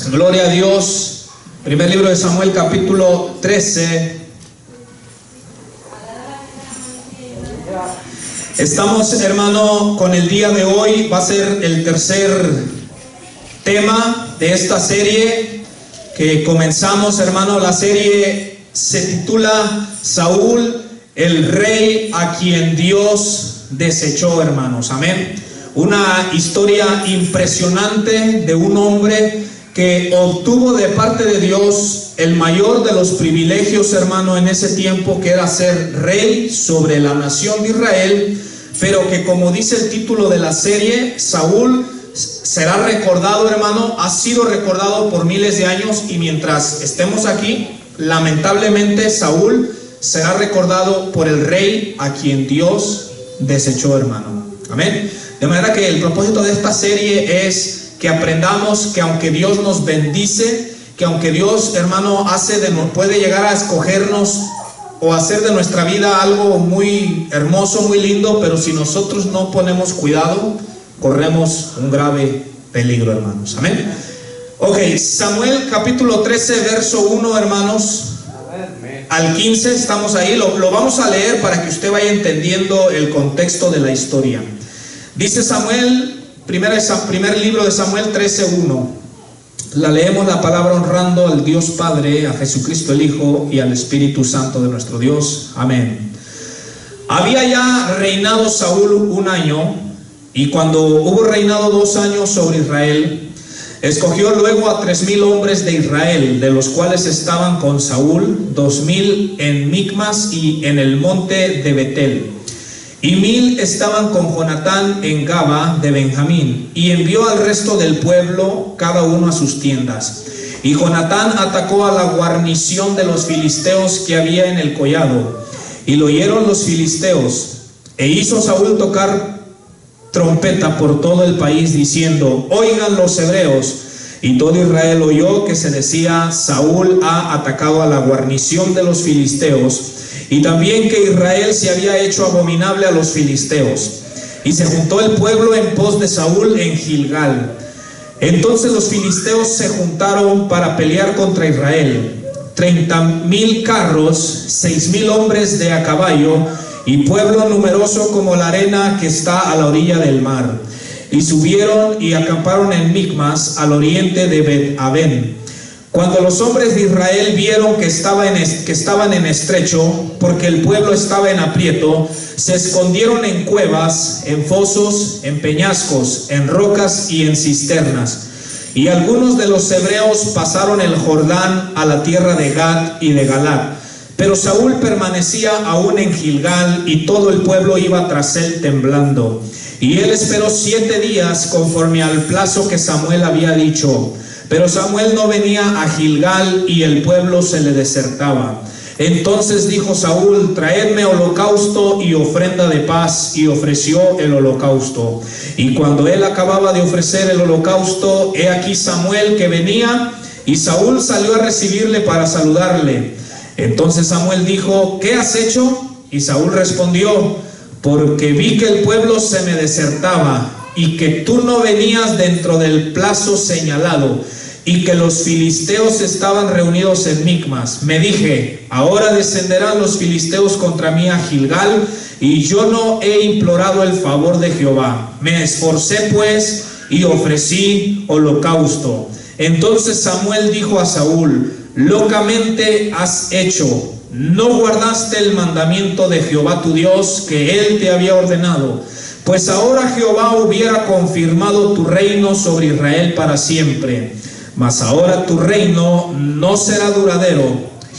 Gloria a Dios. Primer libro de Samuel, capítulo 13. Estamos, hermano, con el día de hoy. Va a ser el tercer tema de esta serie que comenzamos, hermano. La serie se titula Saúl, el rey a quien Dios desechó, hermanos. Amén. Una historia impresionante de un hombre que obtuvo de parte de Dios el mayor de los privilegios, hermano, en ese tiempo, que era ser rey sobre la nación de Israel, pero que, como dice el título de la serie, Saúl será recordado, hermano, ha sido recordado por miles de años, y mientras estemos aquí, lamentablemente Saúl será recordado por el rey a quien Dios desechó, hermano. Amén. De manera que el propósito de esta serie es que aprendamos que aunque Dios nos bendice, que aunque Dios, hermano, puede llegar a escogernos o hacer de nuestra vida algo muy hermoso, muy lindo, pero si nosotros no ponemos cuidado, corremos un grave peligro, hermanos. Amén. Ok, Samuel capítulo 13, verso 1, hermanos, al 15, estamos ahí. Lo vamos a leer para que usted vaya entendiendo el contexto de la historia. Dice Samuel, primer libro de Samuel 13:1. La leemos, la palabra, honrando al Dios Padre, a Jesucristo el Hijo y al Espíritu Santo de nuestro Dios. Amén. Había ya reinado Saúl 1 año, y cuando hubo reinado 2 años sobre Israel, escogió luego a 3,000 hombres de Israel, de los cuales estaban con Saúl 2,000 en Micmas y en el monte de Betel, y 1,000 estaban con Jonatán en Gaba de Benjamín, y envió al resto del pueblo, cada uno a sus tiendas. Y Jonatán atacó a la guarnición de los filisteos que había en el collado, y lo oyeron los filisteos, e hizo Saúl tocar trompeta por todo el país, diciendo: oigan los hebreos. Y todo Israel oyó que se decía: Saúl ha atacado a la guarnición de los filisteos, y también que Israel se había hecho abominable a los filisteos. Y se juntó el pueblo en pos de Saúl en Gilgal. Entonces los filisteos se juntaron para pelear contra Israel: 30,000 carros, 6,000 hombres de a caballo, y pueblo numeroso como la arena que está a la orilla del mar. Y subieron y acamparon en Micmas, al oriente de Bet-Aven. Cuando los hombres de Israel vieron que estaban en estrecho, porque el pueblo estaba en aprieto, se escondieron en cuevas, en fosos, en peñascos, en rocas y en cisternas. Y algunos de los hebreos pasaron el Jordán a la tierra de Gad y de Galaad. Pero Saúl permanecía aún en Gilgal, y todo el pueblo iba tras él temblando. Y él esperó 7 días conforme al plazo que Samuel había dicho. Pero Samuel no venía a Gilgal, y el pueblo se le desertaba. Entonces dijo Saúl: traedme holocausto y ofrenda de paz. Y ofreció el holocausto. Y cuando él acababa de ofrecer el holocausto, he aquí Samuel que venía, y Saúl salió a recibirle para saludarle. Entonces Samuel dijo: ¿qué has hecho? Y Saúl respondió: porque vi que el pueblo se me desertaba, y que tú no venías dentro del plazo señalado, y que los filisteos estaban reunidos en Micmas. Me dije: ahora descenderán los filisteos contra mí a Gilgal, y yo no he implorado el favor de Jehová. Me esforcé pues y ofrecí holocausto. Entonces Samuel dijo a Saúl: locamente has hecho. No guardaste el mandamiento de Jehová tu Dios, que él te había ordenado. Pues ahora Jehová hubiera confirmado tu reino sobre Israel para siempre. Mas ahora tu reino no será duradero.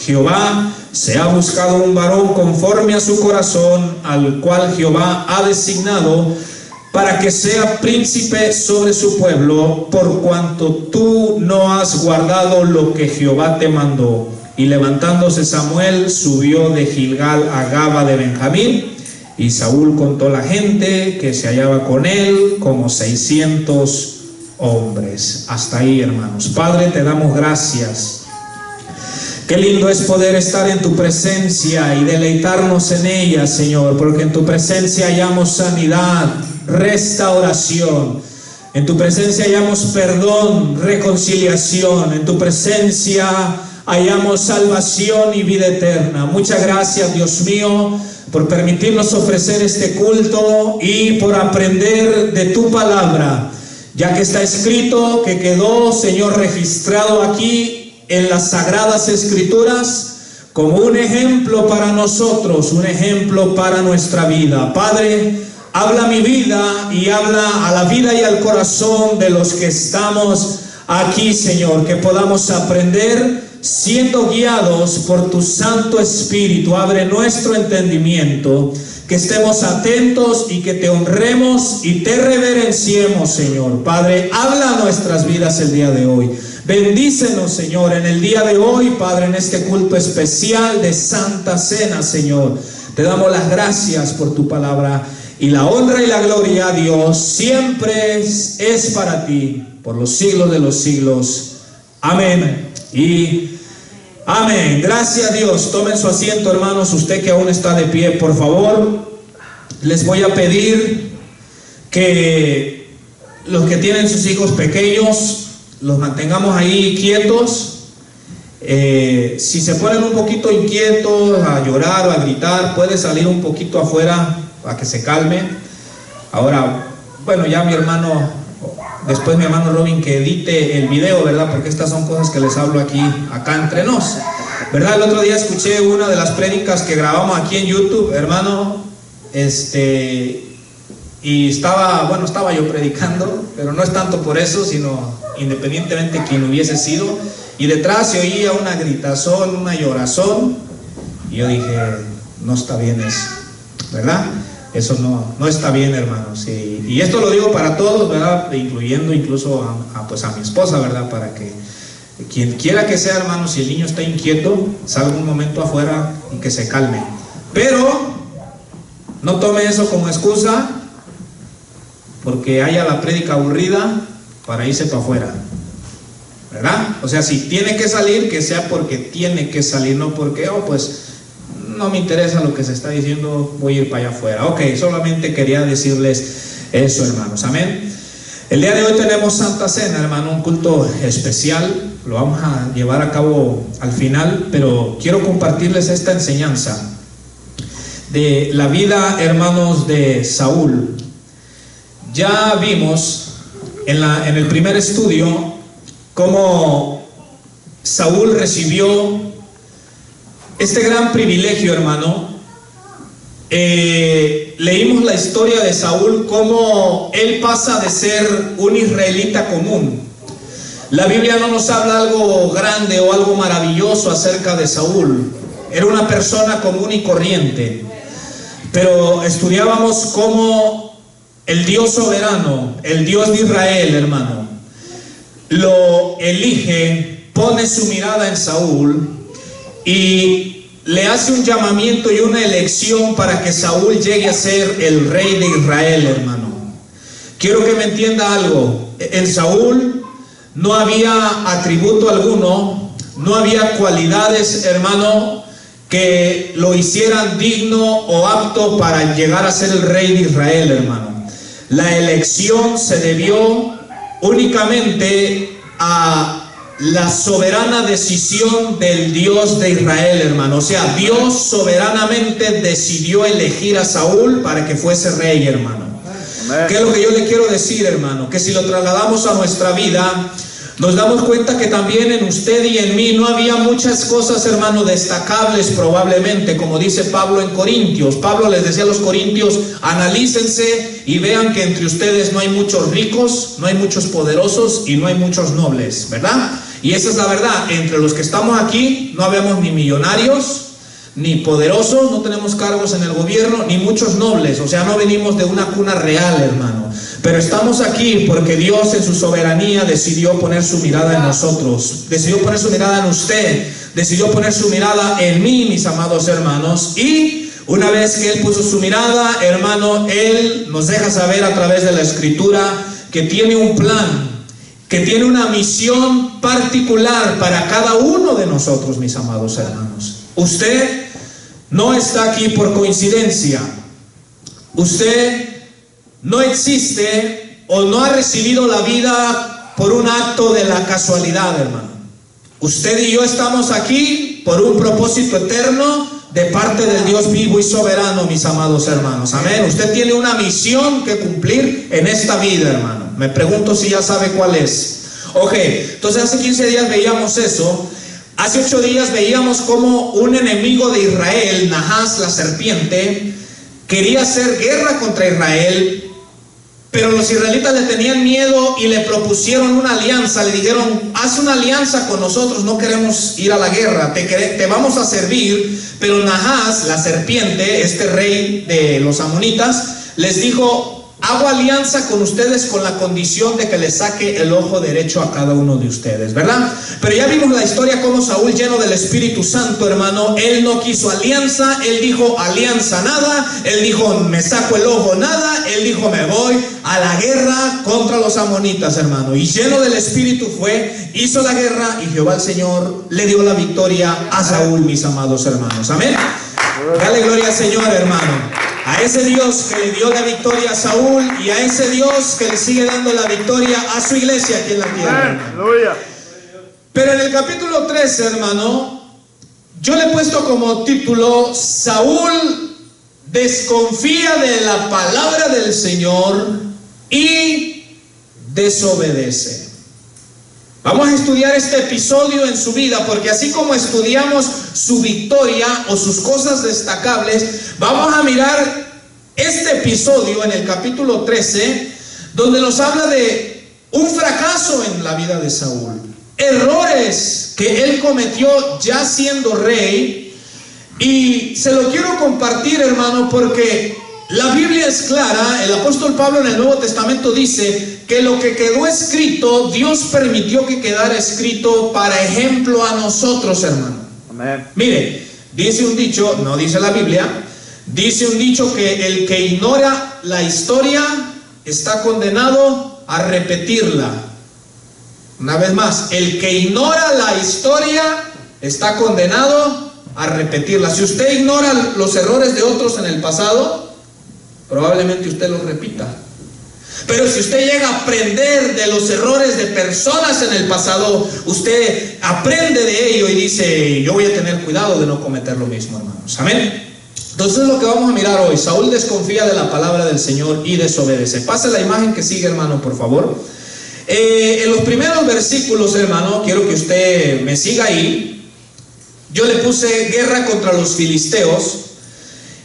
Jehová se ha buscado un varón conforme a su corazón, al cual Jehová ha designado para que sea príncipe sobre su pueblo, por cuanto tú no has guardado lo que Jehová te mandó. Y levantándose Samuel, subió de Gilgal a Gaba de Benjamín, y Saúl contó la gente que se hallaba con él, como 600 hombres. Hasta ahí, hermanos. Padre, te damos gracias. Qué lindo es poder estar en tu presencia y deleitarnos en ella, Señor, porque en tu presencia hallamos sanidad, restauración. En tu presencia hallamos perdón, reconciliación. En tu presencia hallamos salvación y vida eterna. Muchas gracias, Dios mío, por permitirnos ofrecer este culto y por aprender de tu palabra, ya que está escrito que quedó, Señor, registrado aquí en las Sagradas Escrituras como un ejemplo para nosotros, un ejemplo para nuestra vida. Padre, habla mi vida y habla a la vida y al corazón de los que estamos aquí, Señor, que podamos aprender siendo guiados por tu Santo Espíritu. Abre nuestro entendimiento, que estemos atentos y que te honremos y te reverenciemos, Señor. Padre, habla a nuestras vidas el día de hoy. Bendícenos, Señor, en el día de hoy, Padre, en este culto especial de Santa Cena, Señor. Te damos las gracias por tu palabra. Y la honra y la gloria a Dios siempre es para ti, por los siglos de los siglos. Amén. Y amén. Gracias a Dios. Tomen su asiento, hermanos. Usted que aún está de pie, por favor, les voy a pedir que los que tienen sus hijos pequeños los mantengamos ahí quietos. Si se ponen un poquito inquietos, a llorar o a gritar, puede salir un poquito afuera para que se calme. Ahora, bueno, ya mi hermano, después mi hermano Robin que edite el video, ¿verdad? Porque estas son cosas que les hablo acá entre nos, ¿verdad? El otro día escuché una de las prédicas que grabamos aquí en YouTube, hermano, y estaba yo predicando, pero no es tanto por eso, sino independientemente de quién hubiese sido, y detrás se oía una gritazón, una llorazón, y yo dije, no está bien eso, ¿verdad? Eso no está bien, hermanos. Y esto lo digo para todos, ¿verdad? Incluyendo incluso a mi esposa, ¿verdad? Para que quien quiera que sea, hermanos, si el niño está inquieto, salga un momento afuera y que se calme. Pero no tome eso como excusa porque haya la prédica aburrida para irse para afuera, ¿verdad? O sea, si tiene que salir, que sea porque tiene que salir, no porque, pues no me interesa lo que se está diciendo, voy a ir para allá afuera. Ok, solamente quería decirles eso, hermanos. Amén. El día de hoy tenemos Santa Cena, hermano, un culto especial. Lo vamos a llevar a cabo al final, pero quiero compartirles esta enseñanza de la vida, hermanos, de Saúl. Ya vimos en el primer estudio cómo Saúl recibió este gran privilegio, hermano. Leímos la historia de Saúl, cómo él pasa de ser un israelita común. La Biblia no nos habla algo grande o algo maravilloso acerca de Saúl. Era una persona común y corriente. Pero estudiábamos cómo el Dios soberano, el Dios de Israel, hermano, lo elige, pone su mirada en Saúl y le hace un llamamiento y una elección para que Saúl llegue a ser el rey de Israel, hermano. Quiero que me entienda algo. En Saúl no había atributo alguno, no había cualidades, hermano, que lo hicieran digno o apto para llegar a ser el rey de Israel, hermano. La elección se debió únicamente a la soberana decisión del Dios de Israel, hermano. O sea, Dios soberanamente decidió elegir a Saúl para que fuese rey, hermano. ¿Qué es lo que yo le quiero decir, hermano? Que si lo trasladamos a nuestra vida, nos damos cuenta que también en usted y en mí no había muchas cosas, hermano, destacables probablemente, como dice Pablo en Corintios. Pablo les decía a los corintios, analícense y vean que entre ustedes no hay muchos ricos, no hay muchos poderosos y no hay muchos nobles, ¿verdad? Y esa es la verdad. Entre los que estamos aquí no habemos ni millonarios, ni poderosos, no tenemos cargos en el gobierno, ni muchos nobles. O sea, no venimos de una cuna real, hermano. Pero estamos aquí porque Dios en su soberanía decidió poner su mirada en nosotros, decidió poner su mirada en usted, decidió poner su mirada en mí, mis amados hermanos. Y una vez que Él puso su mirada, hermano, Él nos deja saber a través de la Escritura que tiene un plan, que tiene una misión particular para cada uno de nosotros, mis amados hermanos. Usted no está aquí por coincidencia. Usted no existe o no ha recibido la vida por un acto de la casualidad, hermano. Usted y yo estamos aquí por un propósito eterno de parte del Dios vivo y soberano, mis amados hermanos. Amén. Usted tiene una misión que cumplir en esta vida, hermano. Me pregunto si ya sabe cuál es. Ok, entonces hace 15 días veíamos eso. Hace 8 días veíamos cómo un enemigo de Israel, Nahas, la serpiente, quería hacer guerra contra Israel, pero los israelitas le tenían miedo y le propusieron una alianza. Le dijeron: haz una alianza con nosotros, no queremos ir a la guerra, te vamos a servir. Pero Nahas, la serpiente, este rey de los amonitas, les dijo: hago alianza con ustedes con la condición de que les saque el ojo derecho a cada uno de ustedes, ¿verdad? Pero ya vimos la historia como Saúl, lleno del Espíritu Santo, hermano, él no quiso alianza. Él dijo: alianza nada. Él dijo: me saco el ojo nada. Él dijo: me voy a la guerra contra los amonitas, hermano. Y lleno del Espíritu fue, hizo la guerra, y Jehová el Señor le dio la victoria a Saúl, mis amados hermanos. Amén. Dale gloria al Señor, hermano. A ese Dios que le dio la victoria a Saúl, y a ese Dios que le sigue dando la victoria a su iglesia aquí en la tierra. Pero en el capítulo 13, hermano, yo le he puesto como título: Saúl desconfía de la palabra del Señor y desobedece. Vamos a estudiar este episodio en su vida, porque así como estudiamos su victoria o sus cosas destacables, vamos a mirar este episodio en el capítulo 13, donde nos habla de un fracaso en la vida de Saúl, errores que él cometió ya siendo rey. Y se lo quiero compartir, hermano, porque la Biblia es clara. El apóstol Pablo en el Nuevo Testamento dice que lo que quedó escrito, Dios permitió que quedara escrito para ejemplo a nosotros, hermano. Amén. Mire, dice un dicho, no dice la Biblia, dice un dicho que el que ignora la historia está condenado a repetirla. Una vez más, el que ignora la historia está condenado a repetirla. Si usted ignora los errores de otros en el pasado, probablemente usted los repita. Pero si usted llega a aprender de los errores de personas en el pasado, usted aprende de ello y dice: yo voy a tener cuidado de no cometer lo mismo, hermanos. Amén. Entonces es lo que vamos a mirar hoy. Saúl desconfía de la palabra del Señor y desobedece. Pase la imagen que sigue, hermano, por favor. En los primeros versículos, hermano, quiero que usted me siga ahí. Yo le puse guerra contra los filisteos.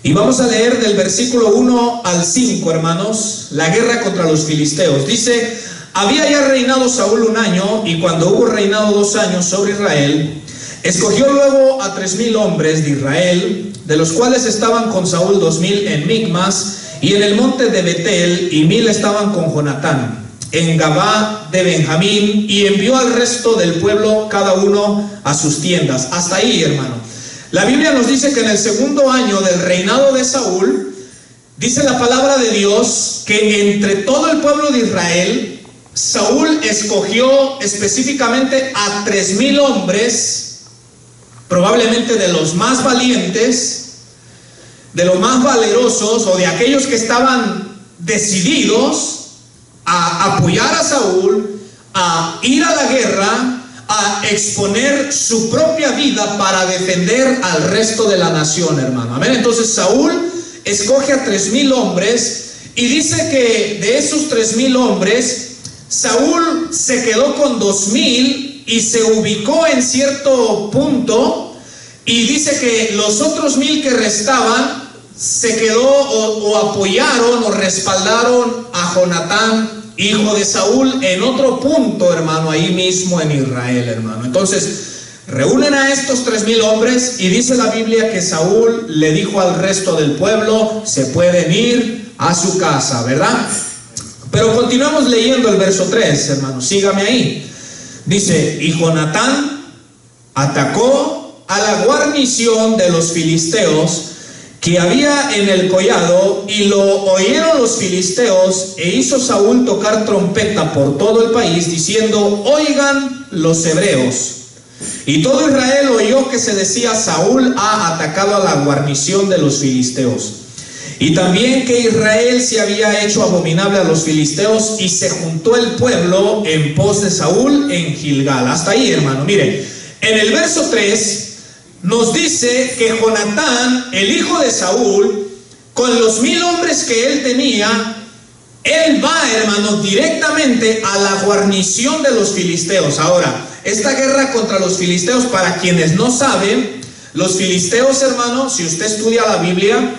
Y vamos a leer del versículo 1 al 5, hermanos, la guerra contra los filisteos. Dice: había ya reinado Saúl 1 año, y cuando hubo reinado 2 años sobre Israel, escogió luego a 3000 hombres de Israel, de los cuales estaban con Saúl 2000 en Micmas y en el monte de Betel, y 1000 estaban con Jonatán en Gabá de Benjamín, y envió al resto del pueblo cada uno a sus tiendas. Hasta ahí, hermano. La Biblia nos dice que en el 2.º año del reinado de Saúl, dice la palabra de Dios que entre todo el pueblo de Israel, Saúl escogió específicamente a 3000 hombres, probablemente de los más valientes, de los más valerosos, o de aquellos que estaban decididos a apoyar a Saúl, a ir a la guerra, a exponer su propia vida para defender al resto de la nación, hermano. Amén. Entonces Saúl escoge a 3000 hombres, y dice que de esos 3000 hombres, Saúl se quedó con 2000 y se ubicó en cierto punto, y dice que los otros 1000 que restaban se quedó o apoyaron o respaldaron a Jonatán, hijo de Saúl, en otro punto, hermano, ahí mismo en Israel, hermano. Entonces reúnen a estos 3000 hombres, y dice la Biblia que Saúl le dijo al resto del pueblo: se pueden ir a su casa, ¿verdad? Pero continuamos leyendo el verso 3, hermano, sígame ahí. Dice: y Jonatán atacó a la guarnición de los filisteos que había en el collado, y lo oyeron los filisteos, e hizo Saúl tocar trompeta por todo el país, diciendo: oigan los hebreos. Y todo Israel oyó que se decía: Saúl ha atacado a la guarnición de los filisteos. Y también que Israel se había hecho abominable a los filisteos y se juntó el pueblo en pos de Saúl en Gilgal. Hasta ahí, hermano. Mire, en el verso 3 nos dice que Jonatán, el hijo de Saúl, con los 1000 hombres que él tenía, él va, hermano, directamente a la guarnición de los filisteos. Ahora, esta guerra contra los filisteos, para quienes no saben, los filisteos, hermano, si usted estudia la Biblia,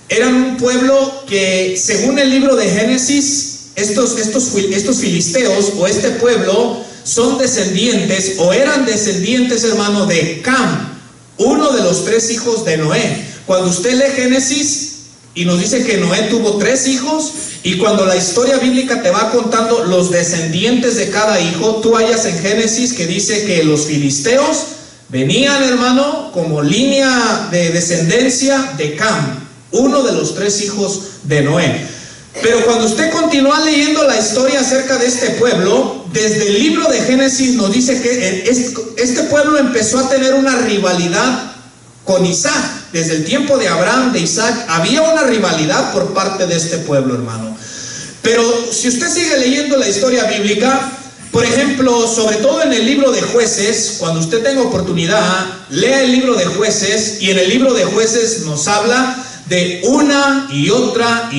eran un pueblo que, según el libro de Génesis, estos filisteos o este pueblo son descendientes o eran descendientes, hermano, de Cam, uno de los 3 hijos de Noé. Cuando usted lee Génesis y nos dice que Noé tuvo 3 hijos, y cuando la historia bíblica te va contando los descendientes de cada hijo, tú hallas en Génesis que dice que los filisteos venían, hermano, como línea de descendencia de Cam, uno de los 3 hijos de Noé. Pero cuando usted continúa leyendo la historia acerca de este pueblo, desde el libro de Génesis nos dice que este pueblo empezó a tener una rivalidad con Isaac. Desde el tiempo de Abraham, de Isaac, había una rivalidad por parte de este pueblo, hermano. Pero si usted sigue leyendo la historia bíblica, por ejemplo, sobre todo en el libro de Jueces, cuando usted tenga oportunidad, lea el libro de Jueces, y en el libro de Jueces nos habla de una y otra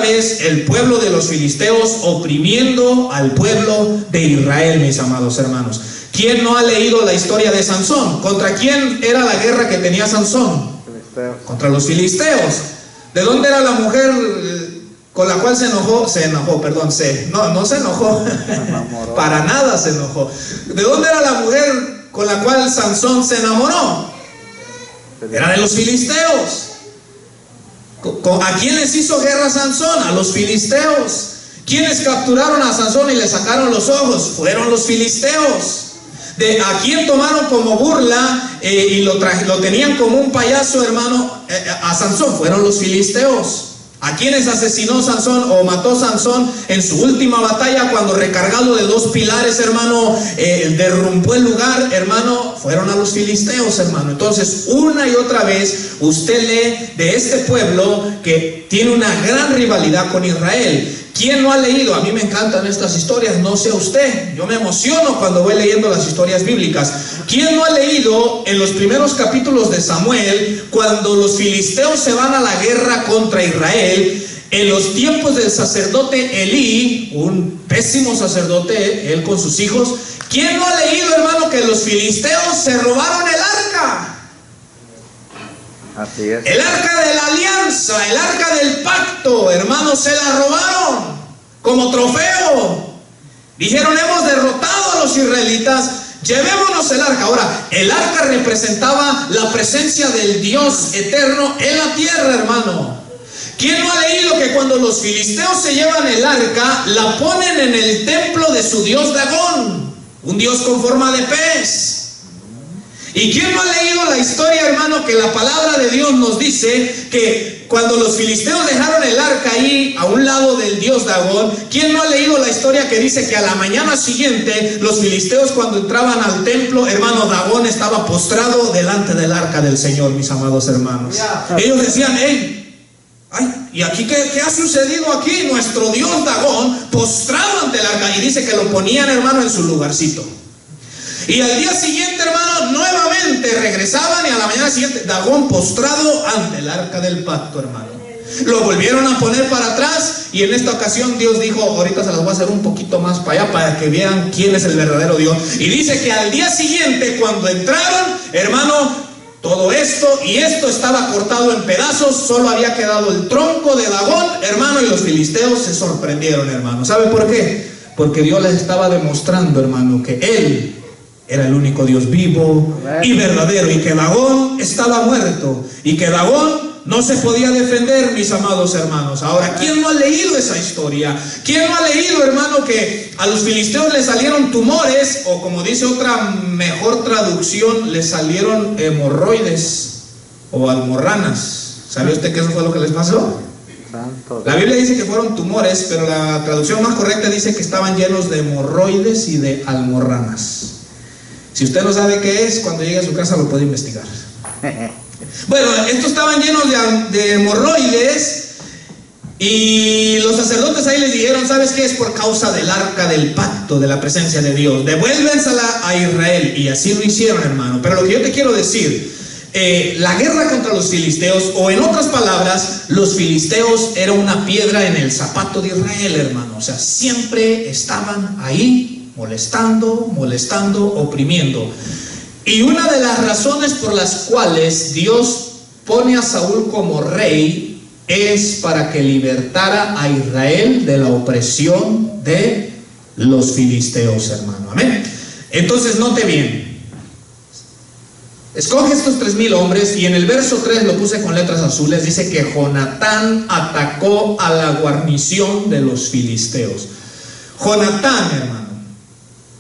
vez el pueblo de los filisteos oprimiendo al pueblo de Israel, mis amados hermanos. ¿Quién no ha leído la historia de Sansón? ¿Contra quién era la guerra que tenía Sansón? Contra los filisteos. ¿De dónde era la mujer con la cual se enojó? No se enojó. Para nada se enojó. ¿De dónde era la mujer con la cual Sansón se enamoró? Era de los filisteos. ¿A quién les hizo guerra Sansón? A los filisteos. ¿Quiénes capturaron a Sansón y le sacaron los ojos? Fueron los filisteos. ¿A quién tomaron como burla y lo tenían como un payaso, hermano? A Sansón. Fueron los filisteos. ¿A quiénes asesinó Sansón o mató Sansón en su última batalla cuando, recargado de 2 pilares, hermano, derrumbó el lugar, hermano? Fueron a los filisteos, hermano. Entonces, una y otra vez usted lee de este pueblo que tiene una gran rivalidad con Israel. ¿Quién no ha leído? A mí me encantan estas historias, no sé usted. Yo me emociono cuando voy leyendo las historias bíblicas. ¿Quién no ha leído en los primeros capítulos de Samuel, cuando los filisteos se van a la guerra contra Israel, en los tiempos del sacerdote Elí, un pésimo sacerdote, él con sus hijos? ¿Quién no ha leído, hermano, que los filisteos se robaron el arca? Así es. El arca de la alianza, el arca del pacto, hermanos, se la robaron como trofeo. Dijeron: hemos derrotado a los israelitas, llevémonos el arca. Ahora, el arca representaba la presencia del Dios eterno en la tierra, hermano. ¿Quién no ha leído que cuando los filisteos se llevan el arca, la ponen en el templo de su dios Dagón, un dios con forma de pez? ¿Y quién no ha leído la historia, hermano, que la palabra de Dios nos dice que cuando los filisteos dejaron el arca ahí a un lado del dios Dagón? ¿Quién no ha leído la historia que dice que a la mañana siguiente los filisteos, cuando entraban al templo, hermano, Dagón estaba postrado delante del arca del Señor, mis amados hermanos? Ellos decían: ¿y aquí qué ha sucedido aquí? Nuestro dios Dagón postrado ante el arca. Y dice que lo ponían, hermano, en su lugarcito. Y al día siguiente, hermano, nuevamente regresaban, y a la mañana siguiente Dagón postrado ante el arca del pacto, hermano. Lo volvieron a poner para atrás, y en esta ocasión Dios dijo: ahorita se las voy a hacer un poquito más para allá para que vean quién es el verdadero Dios. Y dice que al día siguiente, cuando entraron, hermano, todo esto estaba cortado en pedazos, solo había quedado el tronco de Dagón, hermano, y los filisteos se sorprendieron, hermano. ¿Sabe por qué? Porque Dios les estaba demostrando, hermano, que Él era el único Dios vivo y verdadero, y que Dagón estaba muerto, y que Dagón no se podía defender, mis amados hermanos. Ahora, ¿quién no ha leído esa historia? ¿Quién no ha leído, hermano, que a los filisteos les salieron tumores, o como dice otra mejor traducción, les salieron hemorroides o almorranas? ¿Sabe usted qué eso fue lo que les pasó? La Biblia dice que fueron tumores, pero la traducción más correcta dice que estaban llenos de hemorroides y de almorranas. Si usted no sabe qué es, cuando llegue a su casa lo puede investigar. Bueno, estos estaban llenos de hemorroides, Y los sacerdotes ahí les dijeron, ¿sabes qué? Es por causa del arca del pacto, de la presencia de Dios. Devuélvensela a Israel. Y así lo hicieron, hermano. Pero lo que yo te quiero decir, la guerra contra los filisteos, o en otras palabras, los filisteos eran una piedra en el zapato de Israel, hermano. O sea, siempre estaban ahí molestando, oprimiendo. Y una de las razones por las cuales Dios pone a Saúl como rey es para que libertara a Israel de la opresión de los filisteos, hermano. Amén. Entonces note bien, escoge estos 3,000 hombres, y en el verso 3 lo puse con letras azules, dice que Jonatán atacó a la guarnición de los filisteos. Jonatán, hermano,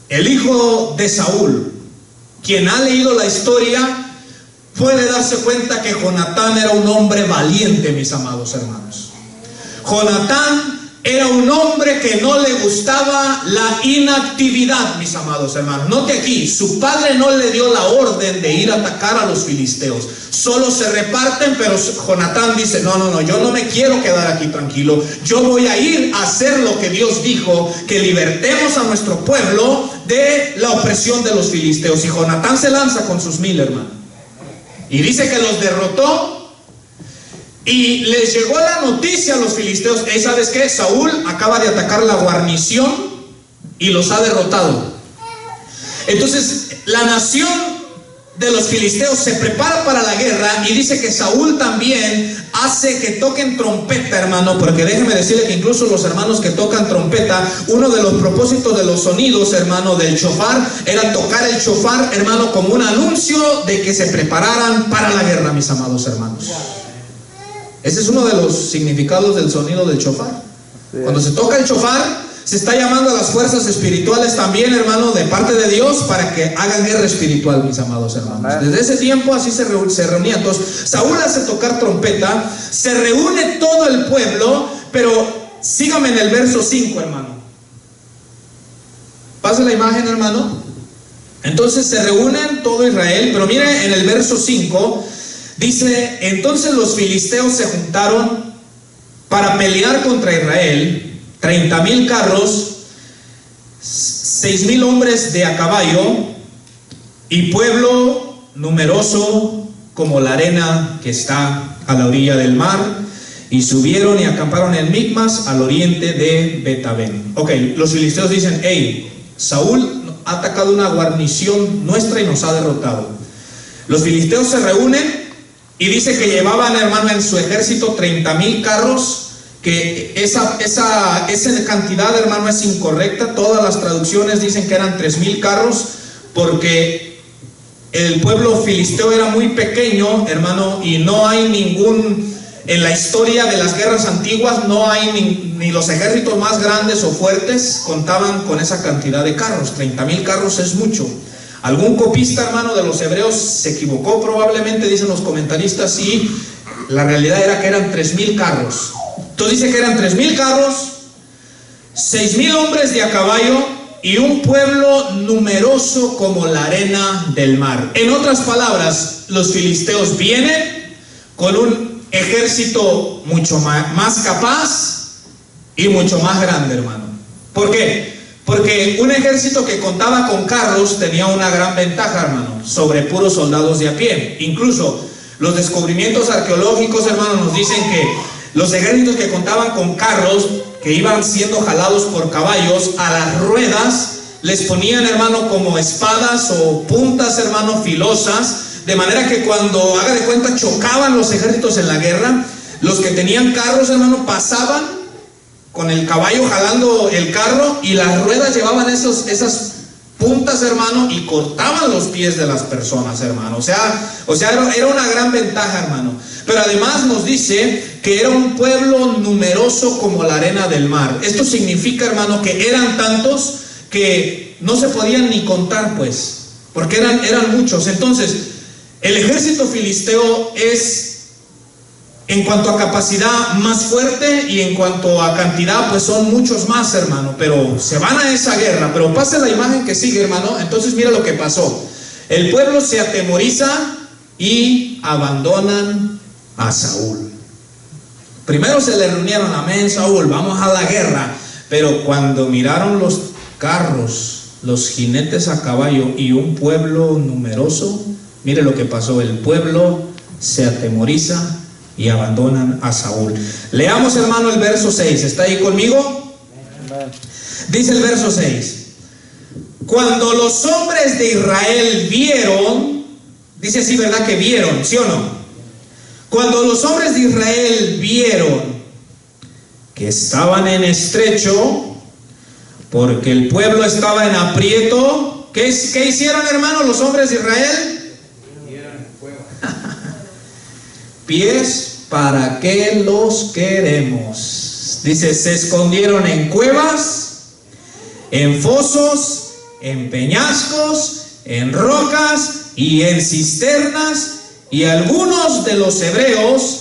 el hijo de Saúl, quien ha leído la historia puede darse cuenta que Jonatán era un hombre valiente, mis amados hermanos. Jonatán era un hombre que no le gustaba la inactividad, mis amados hermanos. Note aquí, su padre no le dio la orden de ir a atacar a los filisteos. Solo se reparten, pero Jonatán dice, no, yo no me quiero quedar aquí tranquilo. Yo voy a ir a hacer lo que Dios dijo, que libertemos a nuestro pueblo de la opresión de los filisteos. Y Jonatán se lanza con sus 1,000, hermanos. Y dice que los derrotó, y les llegó la noticia a los filisteos: ¿sabes qué? Saúl acaba de atacar la guarnición y los ha derrotado. Entonces la nación de los filisteos se prepara para la guerra, y dice que Saúl también hace que toquen trompeta, hermano, porque déjeme decirle que incluso los hermanos que tocan trompeta, uno de los propósitos de los sonidos, hermano, del shofar, era tocar el shofar, hermano, como un anuncio de que se prepararan para la guerra, mis amados hermanos. Ese es uno de los significados del sonido del shofar. Cuando se toca el shofar, se está llamando a las fuerzas espirituales también, hermano, de parte de Dios, para que hagan guerra espiritual, mis amados hermanos. Desde ese tiempo así se reunía. Entonces Saúl hace tocar trompeta, se reúne todo el pueblo, pero sígame en el verso 5, hermano. Pasa la imagen, hermano. Entonces se reúnen todo Israel, pero mire en el verso 5, dice: entonces los filisteos se juntaron para pelear contra Israel. 30,000 carros, 6,000 hombres de a caballo, y pueblo numeroso como la arena que está a la orilla del mar. Y subieron y acamparon en Micmas, al oriente de Betabén. Ok, los filisteos dicen: hey, Saúl ha atacado una guarnición nuestra y nos ha derrotado. Los filisteos se reúnen, y dice que llevaban, hermano, en su ejército 30,000 carros. Que esa cantidad, hermano, es incorrecta. Todas las traducciones dicen que eran 3,000 carros, porque el pueblo filisteo era muy pequeño, hermano, y no hay en la historia de las guerras antiguas, no hay ni los ejércitos más grandes o fuertes contaban con esa cantidad de carros. 30,000 carros es mucho. Algún copista, hermano, de los hebreos se equivocó probablemente, dicen los comentaristas, y la realidad era que eran 3,000 carros. Entonces dice que eran 3,000 carros, 6,000 hombres de a caballo, y un pueblo numeroso como la arena del mar. En otras palabras, los filisteos vienen con un ejército mucho más capaz y mucho más grande, hermano. ¿Por qué? Porque un ejército que contaba con carros tenía una gran ventaja, hermano, sobre puros soldados de a pie. Incluso los descubrimientos arqueológicos, hermano, nos dicen que los ejércitos que contaban con carros, que iban siendo jalados por caballos, a las ruedas les ponían, hermano, como espadas o puntas, hermano, filosas, de manera que cuando, haga de cuenta, chocaban los ejércitos en la guerra, los que tenían carros, hermano, pasaban con el caballo jalando el carro, y las ruedas llevaban esas puntas, hermano, y cortaban los pies de las personas, hermano. O sea, era una gran ventaja, hermano. Pero además nos dice que era un pueblo numeroso como la arena del mar. Esto significa, hermano, que eran tantos que no se podían ni contar, pues, porque eran muchos. Entonces, el ejército filisteo es, en cuanto a capacidad, más fuerte, y en cuanto a cantidad, pues son muchos más, hermano. Pero se van a esa guerra. Pero pase la imagen que sigue, hermano. Entonces mira lo que pasó. El pueblo se atemoriza y abandonan a Saúl. Primero se le reunieron, amén, Saúl, vamos a la guerra. Pero cuando miraron los carros, los jinetes a caballo y un pueblo numeroso, mire lo que pasó, el pueblo se atemoriza y abandonan a Saúl. Leamos, hermano, el verso 6, ¿está ahí conmigo? Dice el verso 6: cuando los hombres de Israel vieron, dice así, ¿verdad? Que vieron, ¿sí o no? Cuando los hombres de Israel vieron que estaban en estrecho, porque el pueblo estaba en aprieto, ¿qué hicieron, hermano, los hombres de Israel? Pies, ¿para qué los queremos? Dice, se escondieron en cuevas, en fosos, en peñascos, en rocas y en cisternas. Y algunos de los hebreos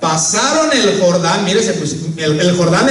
pasaron el Jordán. Mire, pues, el Jordán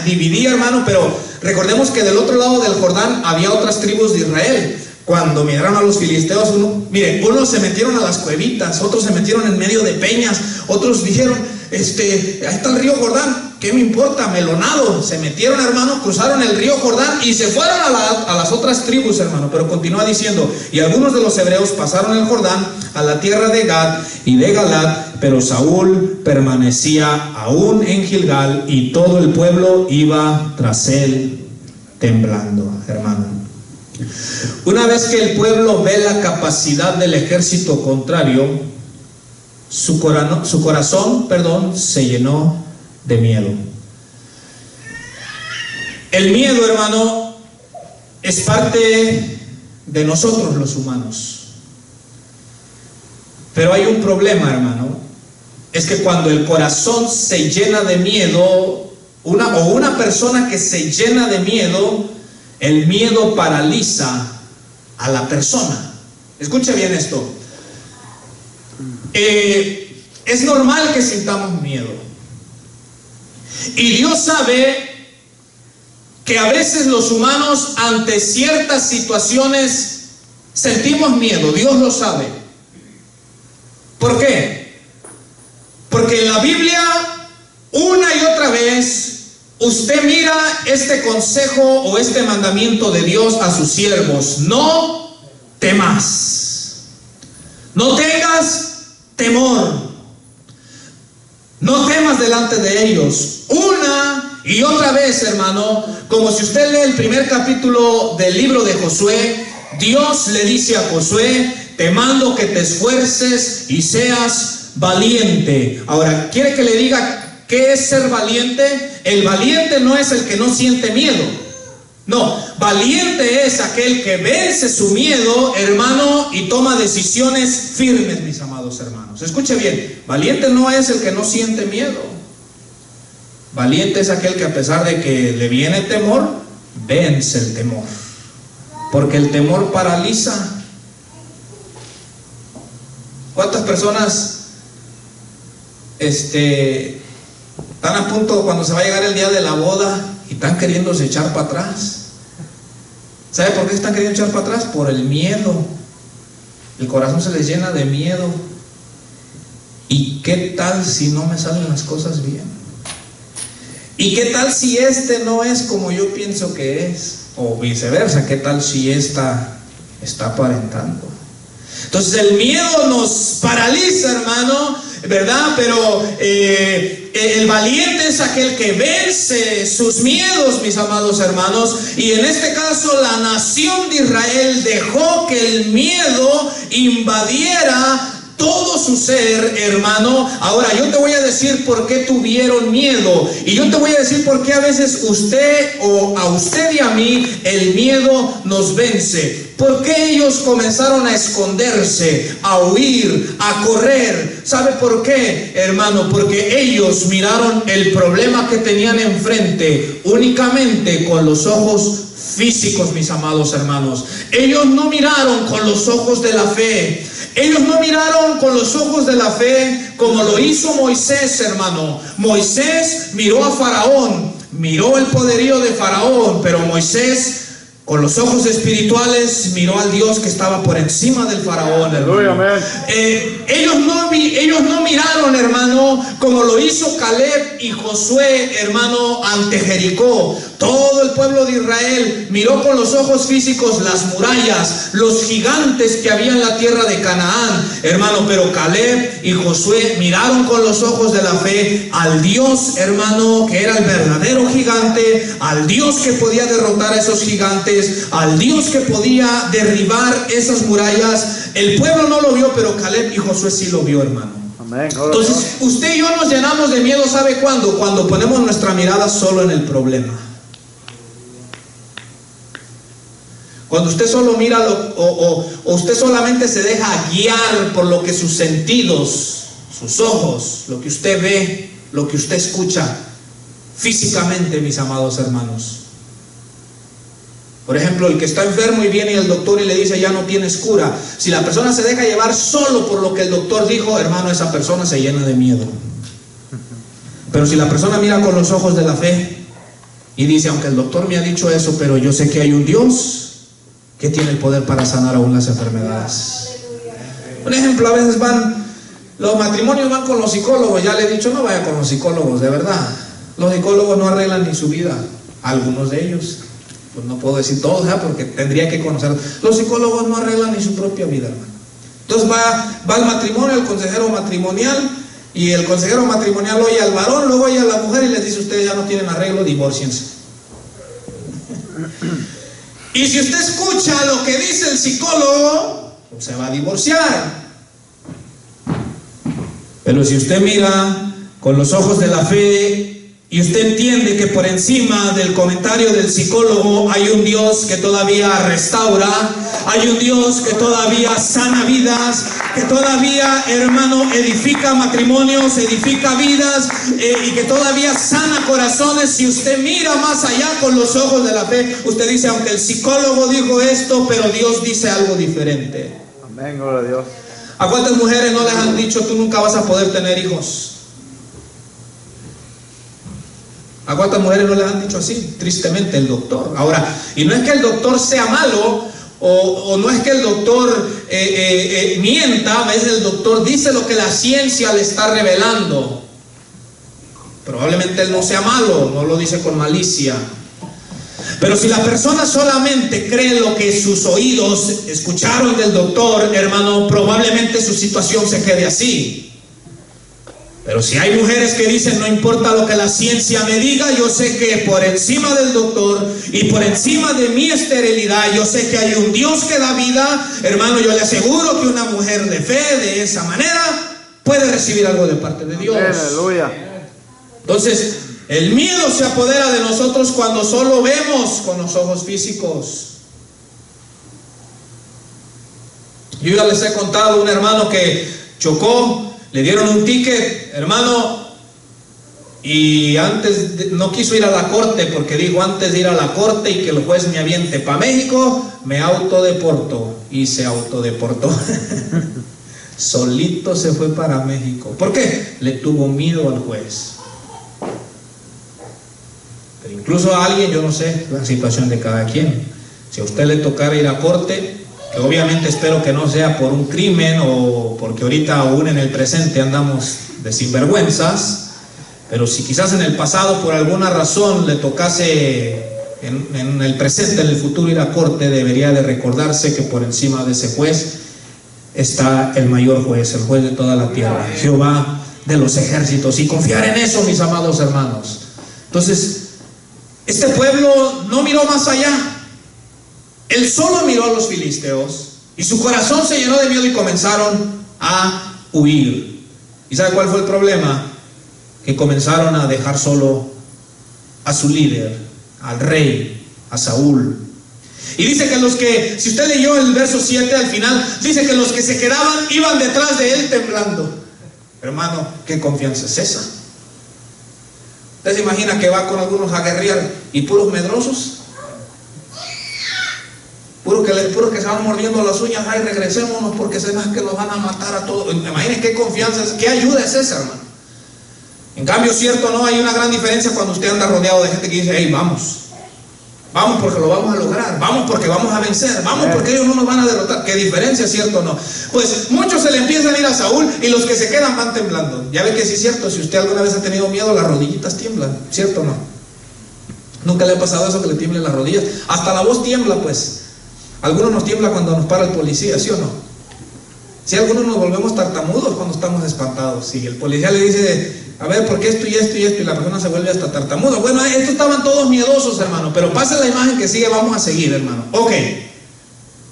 dividía, hermano, pero recordemos que del otro lado del Jordán había otras tribus de Israel. Cuando miraron a los filisteos, unos se metieron a las cuevitas, otros se metieron en medio de peñas, otros dijeron, ahí está el río Jordán, ¿qué me importa? Melonado. Se metieron, hermano, cruzaron el río Jordán y se fueron a las otras tribus, hermano. Pero continúa diciendo, y algunos de los hebreos pasaron el Jordán a la tierra de Gad y de Galad, pero Saúl permanecía aún en Gilgal y todo el pueblo iba tras él temblando, hermano. Una vez que el pueblo ve la capacidad del ejército contrario, su corazón, se llenó de miedo. El miedo, hermano, es parte de nosotros los humanos. Pero hay un problema, hermano. Es que cuando el corazón se llena de miedo, una persona que se llena de miedo, el miedo paraliza a la persona. Escuche bien esto. Es normal que sintamos miedo. Y Dios sabe que a veces los humanos ante ciertas situaciones sentimos miedo. Dios lo sabe. ¿Por qué? Porque en la Biblia, una y otra vez, usted mira este consejo o este mandamiento de Dios a sus siervos: no temas, no tengas temor, no temas delante de ellos. Una y otra vez, hermano, como si usted lee el primer capítulo del libro de Josué, Dios le dice a Josué: te mando que te esfuerces y seas valiente. Ahora, ¿quiere que le diga qué es ser valiente? El valiente no es el que no siente miedo. No, valiente es aquel que vence su miedo, hermano, y toma decisiones firmes, mis amados hermanos. Escuche bien, valiente no es el que no siente miedo. Valiente es aquel que, a pesar de que le viene temor, vence el temor. Porque el temor paraliza. ¿Cuántas personas están a punto, cuando se va a llegar el día de la boda, y están queriéndose echar para atrás? ¿Sabe por qué están queriendo echar para atrás? Por el miedo. El corazón se les llena de miedo. ¿Y qué tal si no me salen las cosas bien? ¿Y qué tal si no es como yo pienso que es? O viceversa, ¿qué tal si esta está aparentando? Entonces el miedo nos paraliza, hermano, ¿verdad? Pero el valiente es aquel que vence sus miedos, mis amados hermanos. Y en este caso, la nación de Israel dejó que el miedo invadiera todo su ser, hermano. Ahora yo te voy a decir por qué tuvieron miedo, y yo te voy a decir por qué a veces a usted y a mí el miedo nos vence. ¿Por qué ellos comenzaron a esconderse, a huir, a correr? ¿Sabe por qué, hermano? Porque ellos miraron el problema que tenían enfrente únicamente con los ojos físicos, mis amados hermanos. Ellos no miraron con los ojos de la fe. Ellos no miraron con los ojos de la fe como lo hizo Moisés, hermano. Moisés miró a Faraón, miró el poderío de Faraón, pero Moisés Con los ojos espirituales miró al Dios que estaba por encima del faraón, hermano. Ellos no miraron, hermano, como lo hizo Caleb y Josué, hermano, ante Jericó. Todo el pueblo de Israel miró con los ojos físicos las murallas, los gigantes que había en la tierra de Canaán, hermano. Pero Caleb y Josué miraron con los ojos de la fe al Dios, hermano, que era el verdadero gigante, al Dios que podía derrotar a esos gigantes, al Dios que podía derribar esas murallas. El pueblo no lo vio, pero Caleb y Josué sí lo vio, hermano. Amén. Entonces, usted y yo nos llenamos de miedo, ¿sabe cuándo? Cuando ponemos nuestra mirada solo en el problema. Cuando usted solo mira o usted solamente se deja guiar por lo que sus sentidos, sus ojos, lo que usted ve, lo que usted escucha físicamente, mis amados hermanos. Por ejemplo, el que está enfermo y viene el doctor y le dice ya no tienes cura. Si la persona se deja llevar solo por lo que el doctor dijo, hermano, esa persona se llena de miedo. Pero si la persona mira con los ojos de la fe y dice, aunque el doctor me ha dicho eso, pero yo sé que hay un Dios que tiene el poder para sanar aún las enfermedades. Un ejemplo, a veces los matrimonios van con los psicólogos. Ya le he dicho, no vaya con los psicólogos, de verdad. Los psicólogos no arreglan ni su vida, algunos de ellos. Pues no puedo decir todos, porque tendría que conocerlos. Los psicólogos no arreglan ni su propia vida, hermano. Entonces va al matrimonio, el consejero matrimonial, y el consejero matrimonial oye al varón, luego oye a la mujer y les dice, ustedes ya no tienen arreglo, divórciense. Y si usted escucha lo que dice el psicólogo, pues se va a divorciar. Pero si usted mira con los ojos de la fe y usted entiende que por encima del comentario del psicólogo hay un Dios que todavía restaura, hay un Dios que todavía sana vidas, que todavía, hermano, edifica matrimonios, edifica vidas, y que todavía sana corazones. Si usted mira más allá con los ojos de la fe, usted dice, aunque el psicólogo dijo esto, pero Dios dice algo diferente. Amén, gloria a Dios. ¿A cuántas mujeres no les han dicho, tú nunca vas a poder tener hijos? ¿A cuántas mujeres no les han dicho así? Tristemente, el doctor. Ahora, y no es que el doctor sea malo, o no es que el doctor mienta. A veces el doctor dice lo que la ciencia le está revelando. Probablemente él no sea malo, no lo dice con malicia. Pero si la persona solamente cree lo que sus oídos escucharon del doctor, hermano, probablemente su situación se quede así. Pero si hay mujeres que dicen, no importa lo que la ciencia me diga, yo sé que por encima del doctor y por encima de mi esterilidad, yo sé que hay un Dios que da vida, hermano, yo le aseguro que una mujer de fe, de esa manera, puede recibir algo de parte de Dios. Aleluya. Entonces, el miedo se apodera de nosotros cuando solo vemos con los ojos físicos. Yo ya les he contado un hermano que chocó. Le dieron un ticket, hermano, y no quiso ir a la corte porque dijo, antes de ir a la corte y que el juez me aviente para México, me autodeporto. Y se autodeportó. Solito se fue para México. ¿Por qué? Le tuvo miedo al juez. Pero incluso a alguien, yo no sé la situación de cada quien. Si a usted le tocara ir a corte, que obviamente espero que no sea por un crimen o porque ahorita aún en el presente andamos de sinvergüenzas, pero si quizás en el pasado por alguna razón le tocase en el presente, en el futuro ir a corte, debería de recordarse que por encima de ese juez está el mayor juez, el juez de toda la tierra, Jehová de los ejércitos, y confiar en eso, mis amados hermanos. Entonces, este pueblo no miró más allá. Él solo miró a los filisteos y su corazón se llenó de miedo y comenzaron a huir. ¿Y sabe cuál fue el problema? Que comenzaron a dejar solo a su líder, al rey, a Saúl. Y dice que si usted leyó el verso 7 al final, dice que los que se quedaban iban detrás de él temblando. Hermano, ¿qué confianza es esa? ¿Usted se imagina que va con algunos a guerrear y puros medrosos? Puro que se van mordiendo las uñas, ay, regresémonos porque se ve que nos van a matar a todos. Imaginen qué confianza, qué ayuda es esa, hermano. En cambio, cierto, no hay una gran diferencia cuando usted anda rodeado de gente que dice, hey, vamos. Vamos porque lo vamos a lograr, vamos porque vamos a vencer, vamos porque ellos no nos van a derrotar. ¿Qué diferencia, cierto o no? Pues muchos se le empiezan a ir a Saúl y los que se quedan van temblando. Ya ve que sí es cierto, si usted alguna vez ha tenido miedo, las rodillitas tiemblan, ¿cierto o no? ¿Nunca le ha pasado eso, que le tiemblen las rodillas? Hasta la voz tiembla, pues. Algunos nos tiembla cuando nos para el policía, ¿sí o no? Si algunos nos volvemos tartamudos cuando estamos espantados. Si el policía le dice, a ver, ¿por qué esto y esto y esto? Y la persona se vuelve hasta tartamudo. Bueno, estos estaban todos miedosos, hermano. Pero pasa la imagen que sigue, vamos a seguir, hermano. Ok,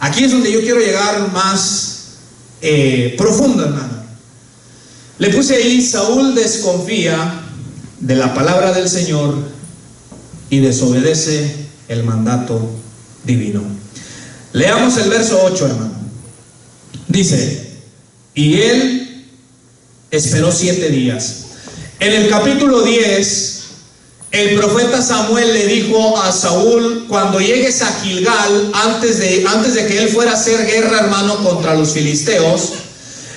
aquí es donde yo quiero llegar más profundo, hermano. Le puse ahí, Saúl desconfía de la palabra del Señor y desobedece el mandato divino. Leamos el verso 8, hermano. Dice, y él esperó 7 días. En el capítulo 10, el profeta Samuel le dijo a Saúl, cuando llegues a Gilgal, antes de que él fuera a hacer guerra, hermano, contra los filisteos,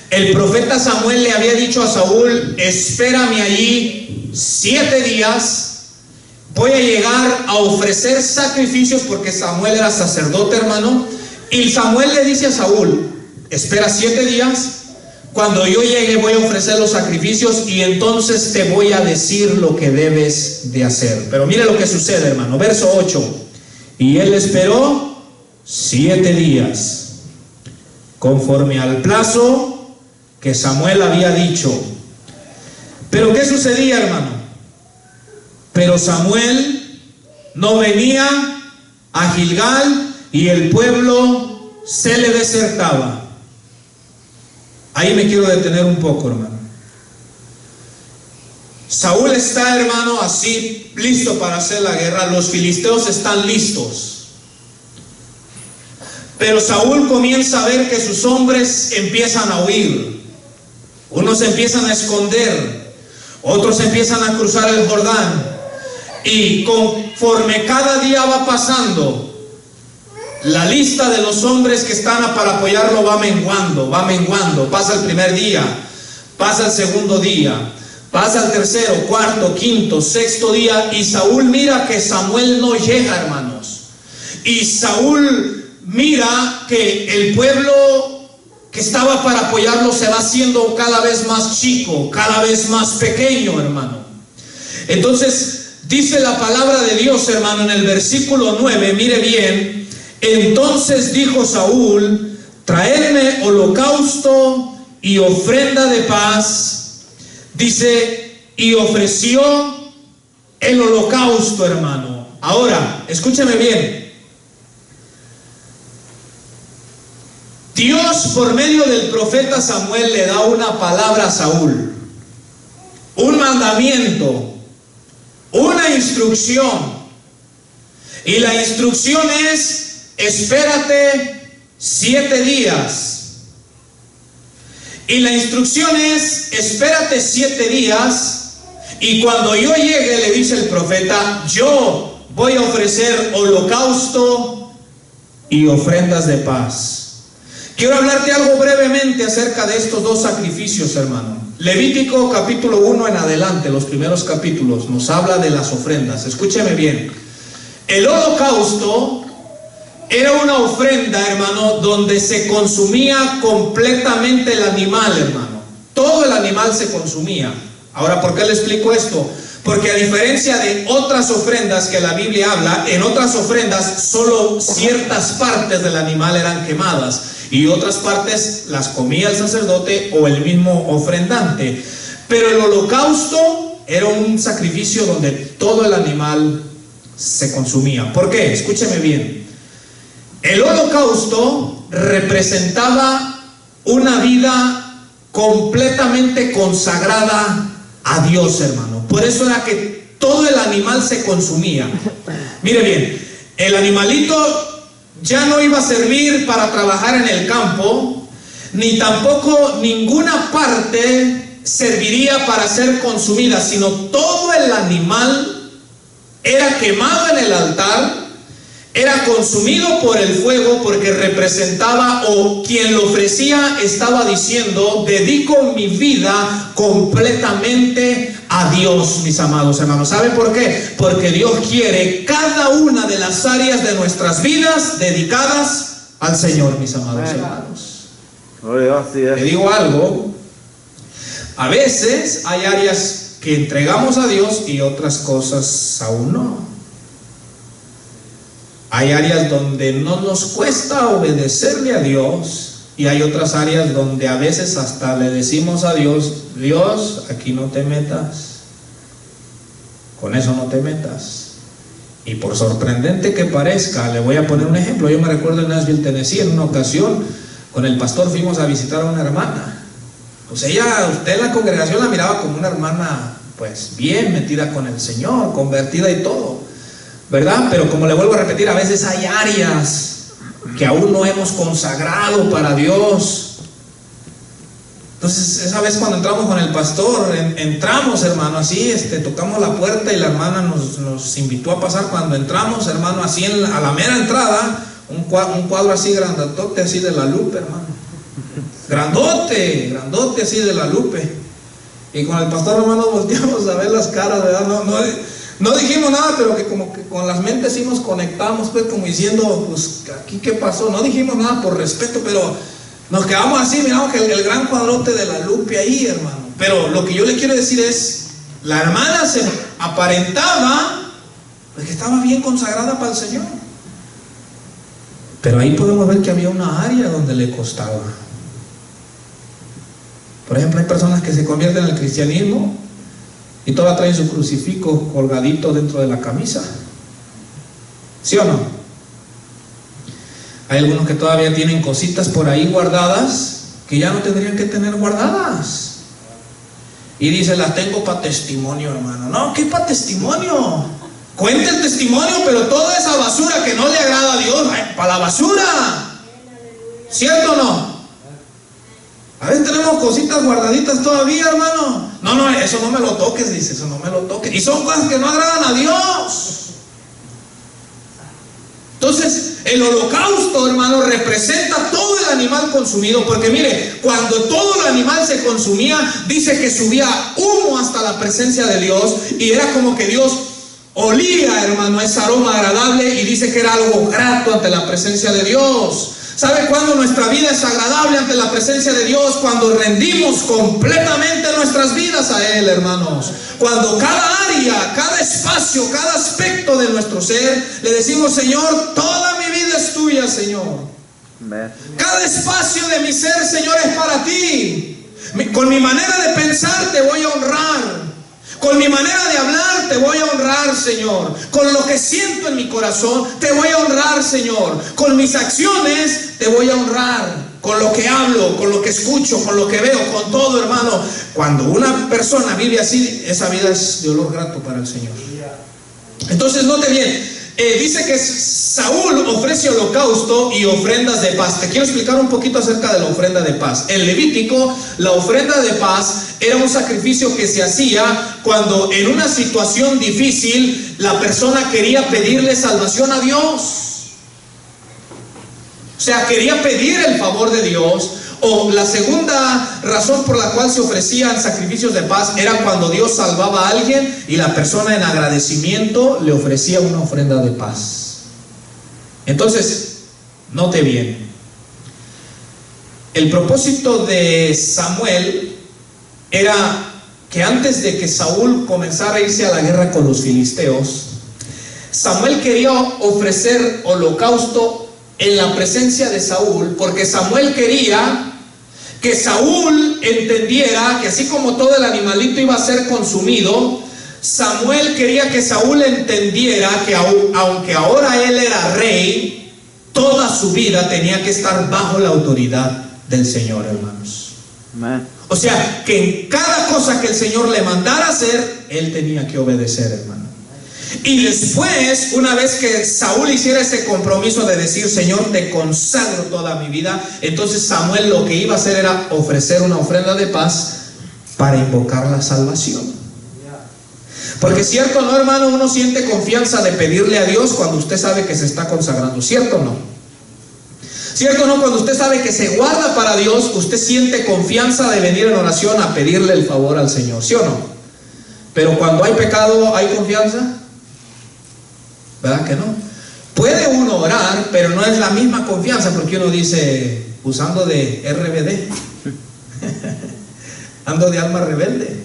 el profeta Samuel le había dicho a Saúl, espérame allí 7 días, voy a llegar a ofrecer sacrificios, porque Samuel era sacerdote, hermano, y Samuel le dice a Saúl, espera 7 días, cuando yo llegue voy a ofrecer los sacrificios y entonces te voy a decir lo que debes de hacer. Pero mire lo que sucede, hermano, verso 8, y él esperó 7 días, conforme al plazo que Samuel había dicho. Pero ¿qué sucedía, hermano? Pero Samuel no venía a Gilgal y el pueblo se le desertaba. Ahí me quiero detener un poco, hermano. Saúl está, hermano, así, listo para hacer la guerra. Los filisteos están listos. Pero Saúl comienza a ver que sus hombres empiezan a huir. Unos empiezan a esconder, otros empiezan a cruzar el Jordán. Y conforme cada día va pasando, la lista de los hombres que están para apoyarlo va menguando, va menguando. Pasa el primer día, pasa el segundo día, pasa el tercero, cuarto, quinto, sexto día, y Saúl mira que Samuel no llega, hermanos. Y Saúl mira que el pueblo que estaba para apoyarlo se va haciendo cada vez más chico, cada vez más pequeño, hermano. Entonces dice la palabra de Dios, hermano, en el versículo 9, mire bien. Entonces dijo Saúl, traedme holocausto y ofrenda de paz. Dice, y ofreció el holocausto, hermano. Ahora, escúcheme bien. Dios, por medio del profeta Samuel, le da una palabra a Saúl, un mandamiento, una instrucción. Y la instrucción es, espérate 7 días. Y la instrucción es, espérate 7 días, y cuando yo llegue, le dice el profeta, yo voy a ofrecer holocausto y ofrendas de paz. Quiero hablarte algo brevemente acerca de estos dos sacrificios, hermano. Levítico capítulo 1 en adelante, los primeros capítulos, nos habla de las ofrendas. Escúcheme bien. El holocausto era una ofrenda, hermano, donde se consumía completamente el animal, hermano. Todo el animal se consumía. Ahora, ¿por qué le explico esto? Porque a diferencia de otras ofrendas que la Biblia habla, en otras ofrendas solo ciertas partes del animal eran quemadas y otras partes las comía el sacerdote o el mismo ofrendante. Pero el holocausto era un sacrificio donde todo el animal se consumía. ¿Por qué? Escúcheme bien. El holocausto representaba una vida completamente consagrada a Dios, hermano. Por eso era que todo el animal se consumía. Mire bien, el animalito ya no iba a servir para trabajar en el campo, ni tampoco ninguna parte serviría para ser consumida, sino todo el animal era quemado en el altar era consumido por el fuego porque representaba, o quien lo ofrecía estaba diciendo: dedico mi vida completamente a Dios, mis amados hermanos. ¿Saben por qué? Porque Dios quiere cada una de las áreas de nuestras vidas dedicadas al Señor, mis amados hermanos. Te digo algo, a veces hay áreas que entregamos a Dios y otras cosas aún no. Hay áreas donde no nos cuesta obedecerle a Dios, y hay otras áreas donde a veces hasta le decimos a Dios: Dios, aquí no te metas, con eso no te metas. Y por sorprendente que parezca, le voy a poner un ejemplo. Yo me recuerdo en Nashville, Tennessee, en una ocasión con el pastor fuimos a visitar a una hermana. Pues usted en la congregación la miraba como una hermana, pues bien metida con el Señor, convertida y todo, ¿verdad? Pero como le vuelvo a repetir, a veces hay áreas que aún no hemos consagrado para Dios. Entonces, esa vez cuando entramos con el pastor, entramos, hermano, así, tocamos la puerta y la hermana nos invitó a pasar. Cuando entramos, hermano, así a la mera entrada, un cuadro así grandote, así de la Lupe, hermano. Grandote así de la Lupe. Y con el pastor, hermano, volteamos a ver las caras, ¿verdad? No dijimos nada, pero que como que con las mentes sí nos conectamos, pues como diciendo: pues aquí qué pasó. No dijimos nada por respeto, pero nos quedamos así, miramos que el gran cuadrote de la Lupe ahí, hermano. Pero lo que yo le quiero decir es, la hermana se aparentaba pues que estaba bien consagrada para el Señor, pero ahí podemos ver que había una área donde le costaba. Por ejemplo, hay personas que se convierten en el cristianismo y todavía traen su crucifijo colgadito dentro de la camisa, ¿sí o no? Hay algunos que todavía tienen cositas por ahí guardadas que ya no tendrían que tener guardadas, y dice: las tengo para testimonio, hermano. No, ¿qué para testimonio? Cuenta el testimonio, pero toda esa basura que no le agrada a Dios, para la basura, ¿cierto o no? A veces tenemos cositas guardaditas todavía, hermano. No, eso no me lo toques, dice, eso no me lo toques. Y son cosas que no agradan a Dios. Entonces, el holocausto, hermano, representa todo el animal consumido. Porque mire, cuando todo el animal se consumía, dice que subía humo hasta la presencia de Dios. Y era como que Dios olía, hermano, ese aroma agradable. Y dice que era algo grato ante la presencia de Dios. ¿Sabe cuándo nuestra vida es agradable ante la presencia de Dios? Cuando rendimos completamente nuestras vidas a Él, hermanos. Cuando cada área, cada espacio, cada aspecto de nuestro ser le decimos: Señor, toda mi vida es tuya, Señor. Cada espacio de mi ser, Señor, es para ti. Con mi manera de pensar te voy a honrar. Con mi manera de hablar te voy a honrar, Señor. Con lo que siento en mi corazón te voy a honrar, Señor. Con mis acciones te voy a honrar. Con lo que hablo, con lo que escucho, con lo que veo, con todo, hermano. Cuando una persona vive así, esa vida es de olor grato para el Señor. Entonces, note bien. Dice que Saúl ofrece holocausto y ofrendas de paz. Te quiero explicar un poquito acerca de la ofrenda de paz. En Levítico, la ofrenda de paz era un sacrificio que se hacía cuando en una situación difícil la persona quería pedirle salvación a Dios. O sea, quería pedir el favor de Dios. O la segunda razón por la cual se ofrecían sacrificios de paz era cuando Dios salvaba a alguien y la persona en agradecimiento le ofrecía una ofrenda de paz. Entonces, note bien, el propósito de Samuel era que antes de que Saúl comenzara a irse a la guerra con los filisteos, Samuel quería ofrecer holocausto en la presencia de Saúl, porque Samuel quería que Saúl entendiera que así como todo el animalito iba a ser consumido, Samuel quería que Saúl entendiera que aunque ahora él era rey, toda su vida tenía que estar bajo la autoridad del Señor, hermanos. O sea, que en cada cosa que el Señor le mandara hacer, él tenía que obedecer, hermano. Y después, una vez que Saúl hiciera ese compromiso de decir: Señor, te consagro toda mi vida, entonces Samuel lo que iba a hacer era ofrecer una ofrenda de paz para invocar la salvación. Porque cierto, ¿no, hermano? Uno siente confianza de pedirle a Dios cuando usted sabe que se está consagrando, ¿cierto o no? ¿Cierto o no? Cuando usted sabe que se guarda para Dios, usted siente confianza de venir en oración a pedirle el favor al Señor, ¿sí o no? Pero cuando hay pecado, ¿hay confianza? ¿Verdad que no? Puede uno orar, pero no es la misma confianza, porque uno dice, usando de RBD, ando de alma rebelde.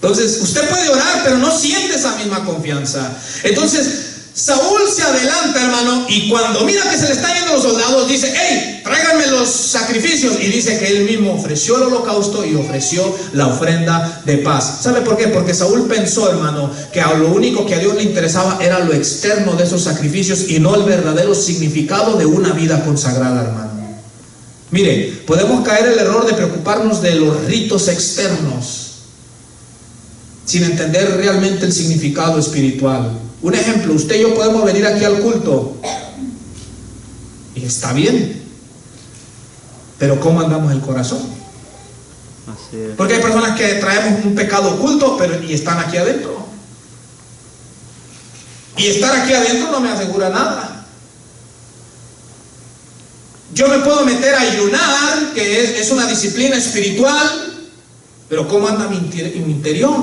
Entonces, usted puede orar, pero no siente esa misma confianza. Entonces, Saúl se adelanta, hermano, y cuando mira que se le están yendo los soldados, dice, hey, tráiganme los sacrificios. Y dice que él mismo ofreció el holocausto y ofreció la ofrenda de paz. ¿Sabe por qué? Porque Saúl pensó, hermano, que a lo único que a Dios le interesaba era lo externo de esos sacrificios y no el verdadero significado de una vida consagrada, hermano. Mire, podemos caer en el error de preocuparnos de los ritos externos sin entender realmente el significado espiritual. Un ejemplo, usted y yo podemos venir aquí al culto y está bien, pero ¿cómo andamos el corazón? Así es. Porque hay personas que traemos un pecado oculto y están aquí adentro, y estar aquí adentro no me asegura nada. Yo me puedo meter a ayunar, que es una disciplina espiritual, pero ¿cómo anda mi interior?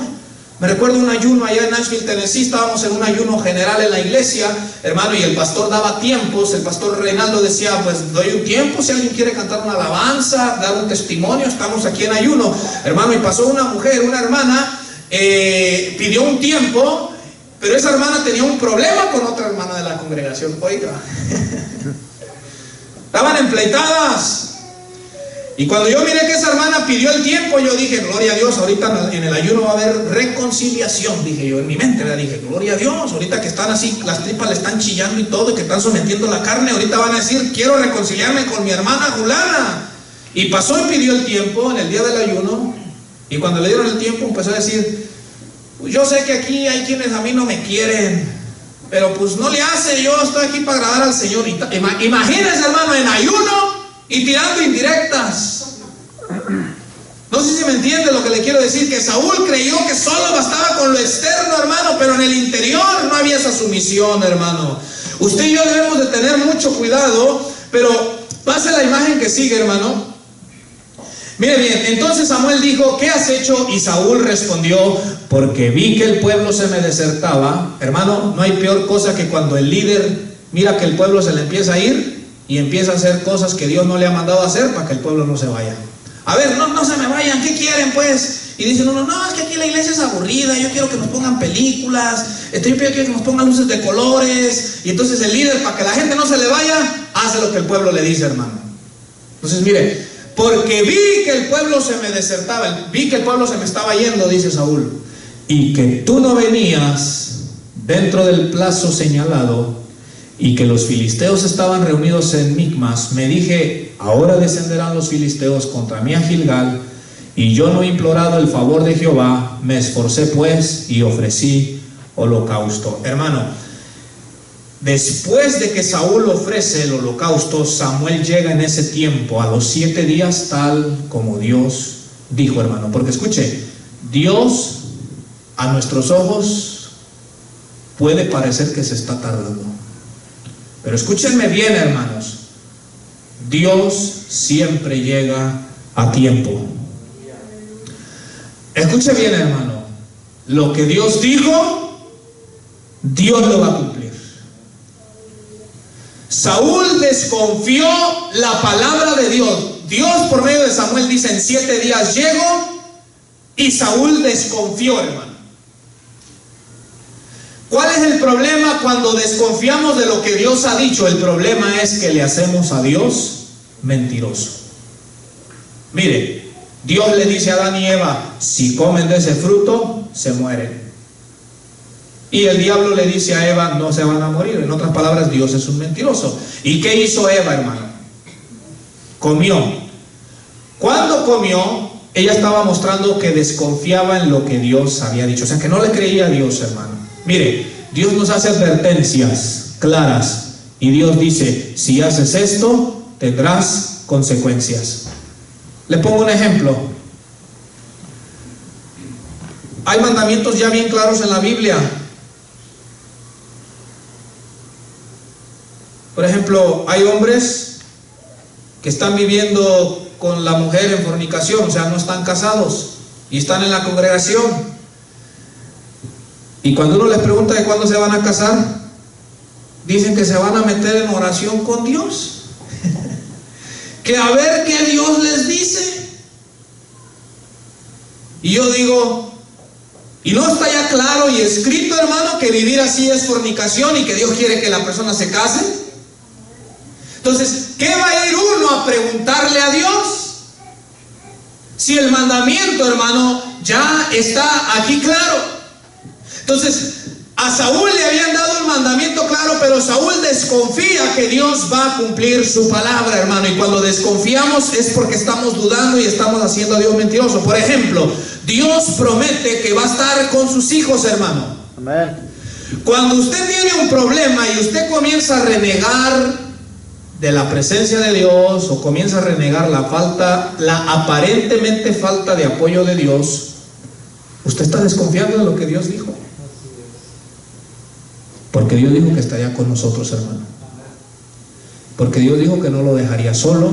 Me recuerdo un ayuno allá en Nashville, Tennessee. Estábamos en un ayuno general en la iglesia, hermano, y el pastor daba tiempos. El pastor Reinaldo decía, pues doy un tiempo, si alguien quiere cantar una alabanza, dar un testimonio, estamos aquí en ayuno, hermano. Y pasó una mujer, una hermana, pidió un tiempo, pero esa hermana tenía un problema con otra hermana de la congregación. Oiga, estaban empleitadas. Y cuando yo miré que esa hermana pidió el tiempo, yo dije, gloria a Dios, ahorita en el ayuno va a haber reconciliación, dije yo en mi mente, ¿verdad? Dije, gloria a Dios, ahorita que están así, las tripas le están chillando y todo, y que están sometiendo la carne, ahorita van a decir, quiero reconciliarme con mi hermana Julana. Y pasó y pidió el tiempo en el día del ayuno, y cuando le dieron el tiempo empezó a decir, pues yo sé que aquí hay quienes a mí no me quieren, pero pues no le hace, yo estoy aquí para agradar al Señor. Imagínense, hermano, en ayuno y tirando indirectas. No sé si me entiende lo que le quiero decir, que Saúl creyó que solo bastaba con lo externo, hermano, pero en el interior no había esa sumisión, hermano. Usted y yo debemos de tener mucho cuidado, pero pase la imagen que sigue, hermano. Mire bien, entonces Samuel dijo, ¿qué has hecho? Y Saúl respondió, porque vi que el pueblo se me desertaba. Hermano, no hay peor cosa que cuando el líder mira que el pueblo se le empieza a ir y empieza a hacer cosas que Dios no le ha mandado a hacer para que el pueblo no se vaya. A ver, no se me vayan, ¿qué quieren pues? Y dicen, no, es que aquí la iglesia es aburrida, yo quiero que nos pongan películas, yo quiero que nos pongan luces de colores. Y entonces el líder, para que la gente no se le vaya, hace lo que el pueblo le dice, hermano. Entonces mire, porque vi que el pueblo se me desertaba, vi que el pueblo se me estaba yendo, dice Saúl, y que tú no venías dentro del plazo señalado, y que los filisteos estaban reunidos en Micmas, me dije, ahora descenderán los filisteos contra mí a Gilgal, y yo no he implorado el favor de Jehová, me esforcé pues y ofrecí holocausto. Hermano, después de que Saúl ofrece el holocausto, Samuel llega en ese tiempo, a los 7 días, tal como Dios dijo, hermano. Porque escuche, Dios a nuestros ojos puede parecer que se está tardando, pero escúchenme bien, hermanos, Dios siempre llega a tiempo. Escuche bien, hermano, lo que Dios dijo, Dios lo va a cumplir. Saúl desconfió la palabra de Dios. Dios por medio de Samuel dice, en 7 días llego, y Saúl desconfió, hermano. ¿Cuál es el problema cuando desconfiamos de lo que Dios ha dicho? El problema es que le hacemos a Dios mentiroso. Mire, Dios le dice a Adán y Eva, si comen de ese fruto, se mueren. Y el diablo le dice a Eva, no se van a morir. En otras palabras, Dios es un mentiroso. ¿Y qué hizo Eva, hermano? Comió. Cuando comió, ella estaba mostrando que desconfiaba en lo que Dios había dicho. O sea, que no le creía a Dios, hermano. Mire, Dios nos hace advertencias claras. Y Dios dice, si haces esto, tendrás consecuencias. Le pongo un ejemplo. Hay mandamientos ya bien claros en la Biblia. Por ejemplo, hay hombres que están viviendo con la mujer en fornicación, o sea, no están casados y están en la congregación. Y cuando uno les pregunta de cuándo se van a casar, dicen que se van a meter en oración con Dios. Que a ver qué Dios les dice. Y yo digo, ¿y no está ya claro y escrito, hermano, que vivir así es fornicación y que Dios quiere que la persona se case? Entonces, ¿qué va a ir uno a preguntarle a Dios? Si el mandamiento, hermano, ya está aquí claro. Entonces, a Saúl le habían dado el mandamiento claro, pero Saúl desconfía que Dios va a cumplir su palabra, hermano. Y cuando desconfiamos es porque estamos dudando y estamos haciendo a Dios mentiroso. Por ejemplo, Dios promete que va a estar con sus hijos, hermano. Amén. Cuando usted tiene un problema y usted comienza a renegar de la presencia de Dios, o comienza a renegar la aparentemente falta de apoyo de Dios, usted está desconfiando de lo que Dios dijo. Porque Dios dijo que estaría con nosotros, hermano. Porque Dios dijo que no lo dejaría solo,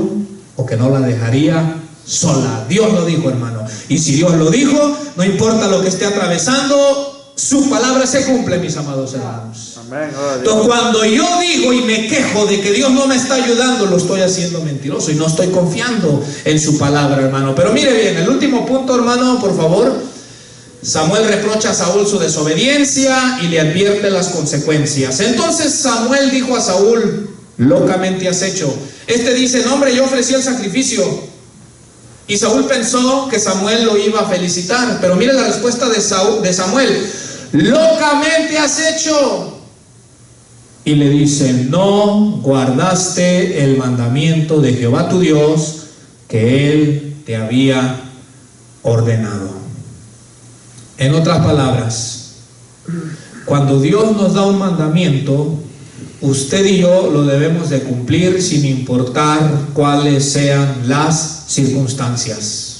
o que no la dejaría sola. Dios lo dijo, hermano. Y si Dios lo dijo, no importa lo que esté atravesando, su palabra se cumple, mis amados hermanos. Amén. Entonces, cuando yo digo y me quejo de que Dios no me está ayudando, lo estoy haciendo mentiroso y no estoy confiando en su palabra, hermano. Pero mire bien, el último punto, hermano, por favor. Samuel reprocha a Saúl su desobediencia y le advierte las consecuencias. Entonces Samuel dijo a Saúl: locamente has hecho. Este dice: no, hombre, yo ofrecí el sacrificio. Y Saúl pensó que Samuel lo iba a felicitar, pero mire la respuesta de Samuel: locamente has hecho. Y le dice: no guardaste el mandamiento de Jehová tu Dios que él te había ordenado. En otras palabras, cuando Dios nos da un mandamiento, usted y yo lo debemos de cumplir sin importar cuáles sean las circunstancias.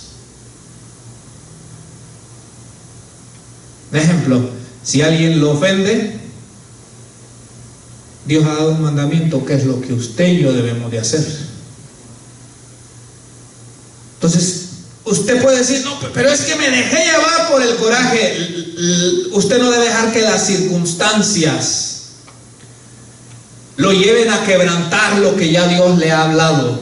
De ejemplo, si alguien lo ofende, Dios ha dado un mandamiento, que es lo que usted y yo debemos de hacer. Entonces, usted puede decir: no, pero es que me dejé llevar por el coraje. Usted no debe dejar que las circunstancias lo lleven a quebrantar lo que ya Dios le ha hablado.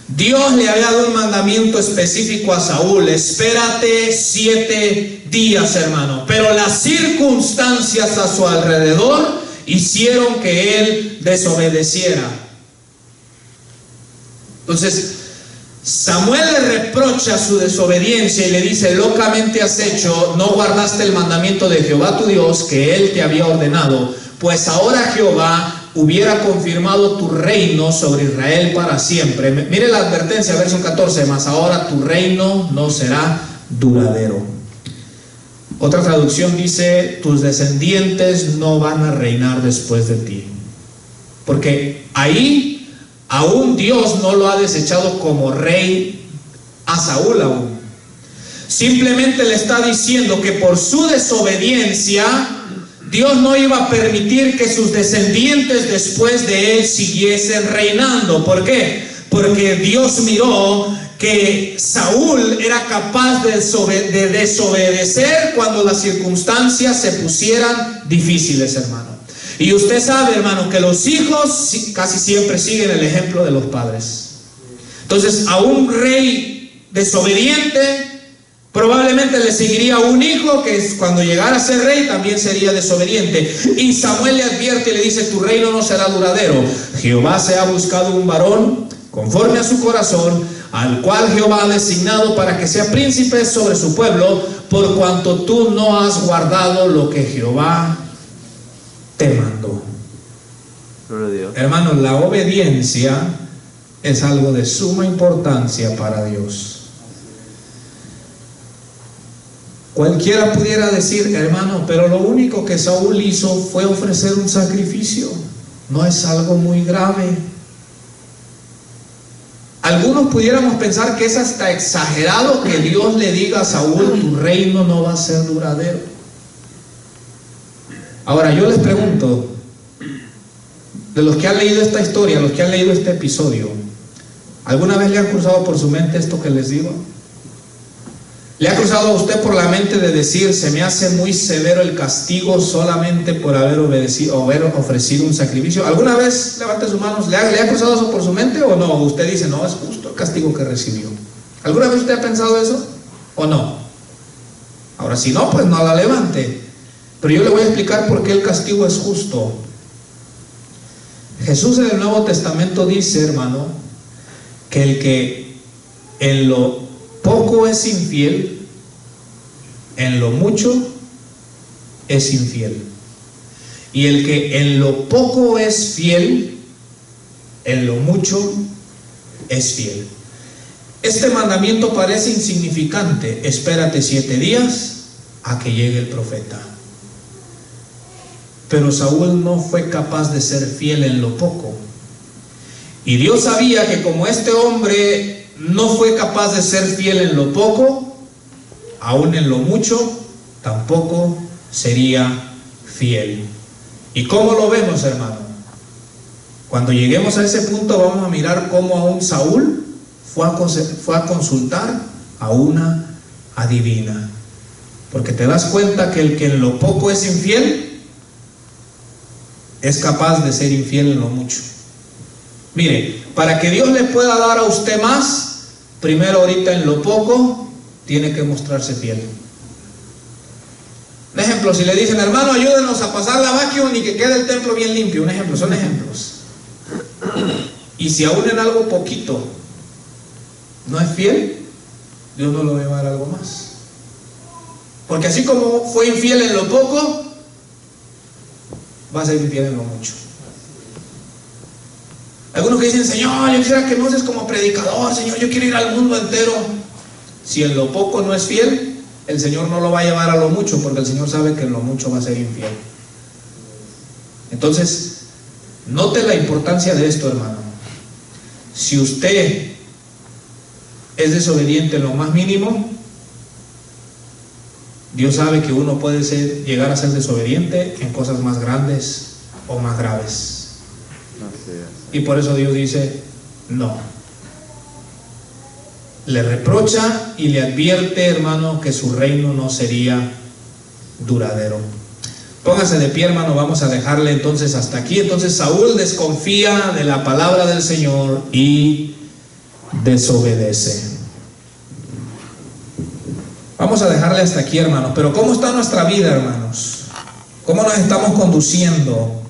Dios le había dado un mandamiento específico a Saúl: espérate 7 días, hermano. Pero las circunstancias a su alrededor hicieron que él desobedeciera. Entonces, Samuel le reprocha su desobediencia y le dice: locamente has hecho, no guardaste el mandamiento de Jehová tu Dios que él te había ordenado, pues ahora Jehová hubiera confirmado tu reino sobre Israel para siempre. Mire la advertencia, verso 14: mas ahora tu reino no será duradero. Otra traducción dice: tus descendientes no van a reinar después de ti. Porque ahí aún Dios no lo ha desechado como rey a Saúl aún. Simplemente le está diciendo que por su desobediencia Dios no iba a permitir que sus descendientes después de él siguiesen reinando. ¿Por qué? Porque Dios miró que Saúl era capaz de desobedecer cuando las circunstancias se pusieran difíciles, hermano. Y usted sabe, hermano, que los hijos casi siempre siguen el ejemplo de los padres. Entonces, a un rey desobediente probablemente le seguiría un hijo que cuando llegara a ser rey también sería desobediente. Y Samuel le advierte y le dice: tu reino no será duradero. Jehová se ha buscado un varón conforme a su corazón, al cual Jehová ha designado para que sea príncipe sobre su pueblo, por cuanto tú no has guardado lo que Jehová te mandó. Hermanos, la obediencia es algo de suma importancia para Dios. Cualquiera pudiera decir: hermano, pero lo único que Saúl hizo fue ofrecer un sacrificio, no es algo muy grave. algunos pudiéramos pensar que es hasta exagerado que Dios le diga a Saúl: tu reino no va a ser duradero. Ahora yo les pregunto, de los que han leído esta historia, los que han leído este episodio, ¿alguna vez le han cruzado por su mente esto que les digo? ¿Le ha cruzado a usted por la mente de decir: se me hace muy severo el castigo solamente por haber obedecido o haber ofrecido un sacrificio? ¿Alguna vez, levante sus manos, le ha cruzado eso por su mente o no? Usted dice: no, es justo el castigo que recibió. ¿Alguna vez usted ha pensado eso o no? Ahora, si no, pues no la levante. Pero yo le voy a explicar por qué el castigo es justo. Jesús en el Nuevo Testamento dice, hermano, que el que en lo poco es infiel, en lo mucho es infiel. Y el que en lo poco es fiel, en lo mucho es fiel. Este mandamiento parece insignificante: espérate 7 días a que llegue el profeta. Pero Saúl no fue capaz de ser fiel en lo poco. Y Dios sabía que como este hombre no fue capaz de ser fiel en lo poco, aún en lo mucho tampoco sería fiel. ¿Y cómo lo vemos, hermano? Cuando lleguemos a ese punto vamos a mirar cómo aún Saúl fue a consultar a una adivina. Porque te das cuenta que el que en lo poco es infiel es capaz de ser infiel en lo mucho. Mire, para que Dios le pueda dar a usted más, primero ahorita en lo poco tiene que mostrarse fiel. Un ejemplo, si le dicen: hermano, ayúdenos a pasar la vacuum y que quede el templo bien limpio. Un ejemplo, son ejemplos. Y si aún en algo poquito no es fiel, Dios no lo va a llevar a algo más. Porque así como fue infiel en lo poco, va a ser infiel en lo mucho. Algunos que dicen: Señor, yo quisiera que me uses como predicador, Señor, yo quiero ir al mundo entero. Si en lo poco no es fiel, el Señor no lo va a llevar a lo mucho, porque el Señor sabe que en lo mucho va a ser infiel. Entonces, note la importancia de esto, hermano. Si usted es desobediente en lo más mínimo, Dios sabe que uno puede llegar a ser desobediente en cosas más grandes o más graves. Y por eso Dios dice: no. Le reprocha y le advierte, hermano, que su reino no sería duradero. Póngase de pie, hermano, vamos a dejarle entonces hasta aquí. Entonces Saúl desconfía de la palabra del Señor y desobedece. Vamos a dejarle hasta aquí, hermanos. Pero ¿cómo está nuestra vida, hermanos? ¿Cómo nos estamos conduciendo?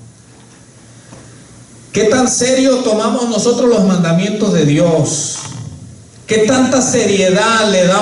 ¿Qué tan serio tomamos nosotros los mandamientos de Dios? ¿Qué tanta seriedad le damos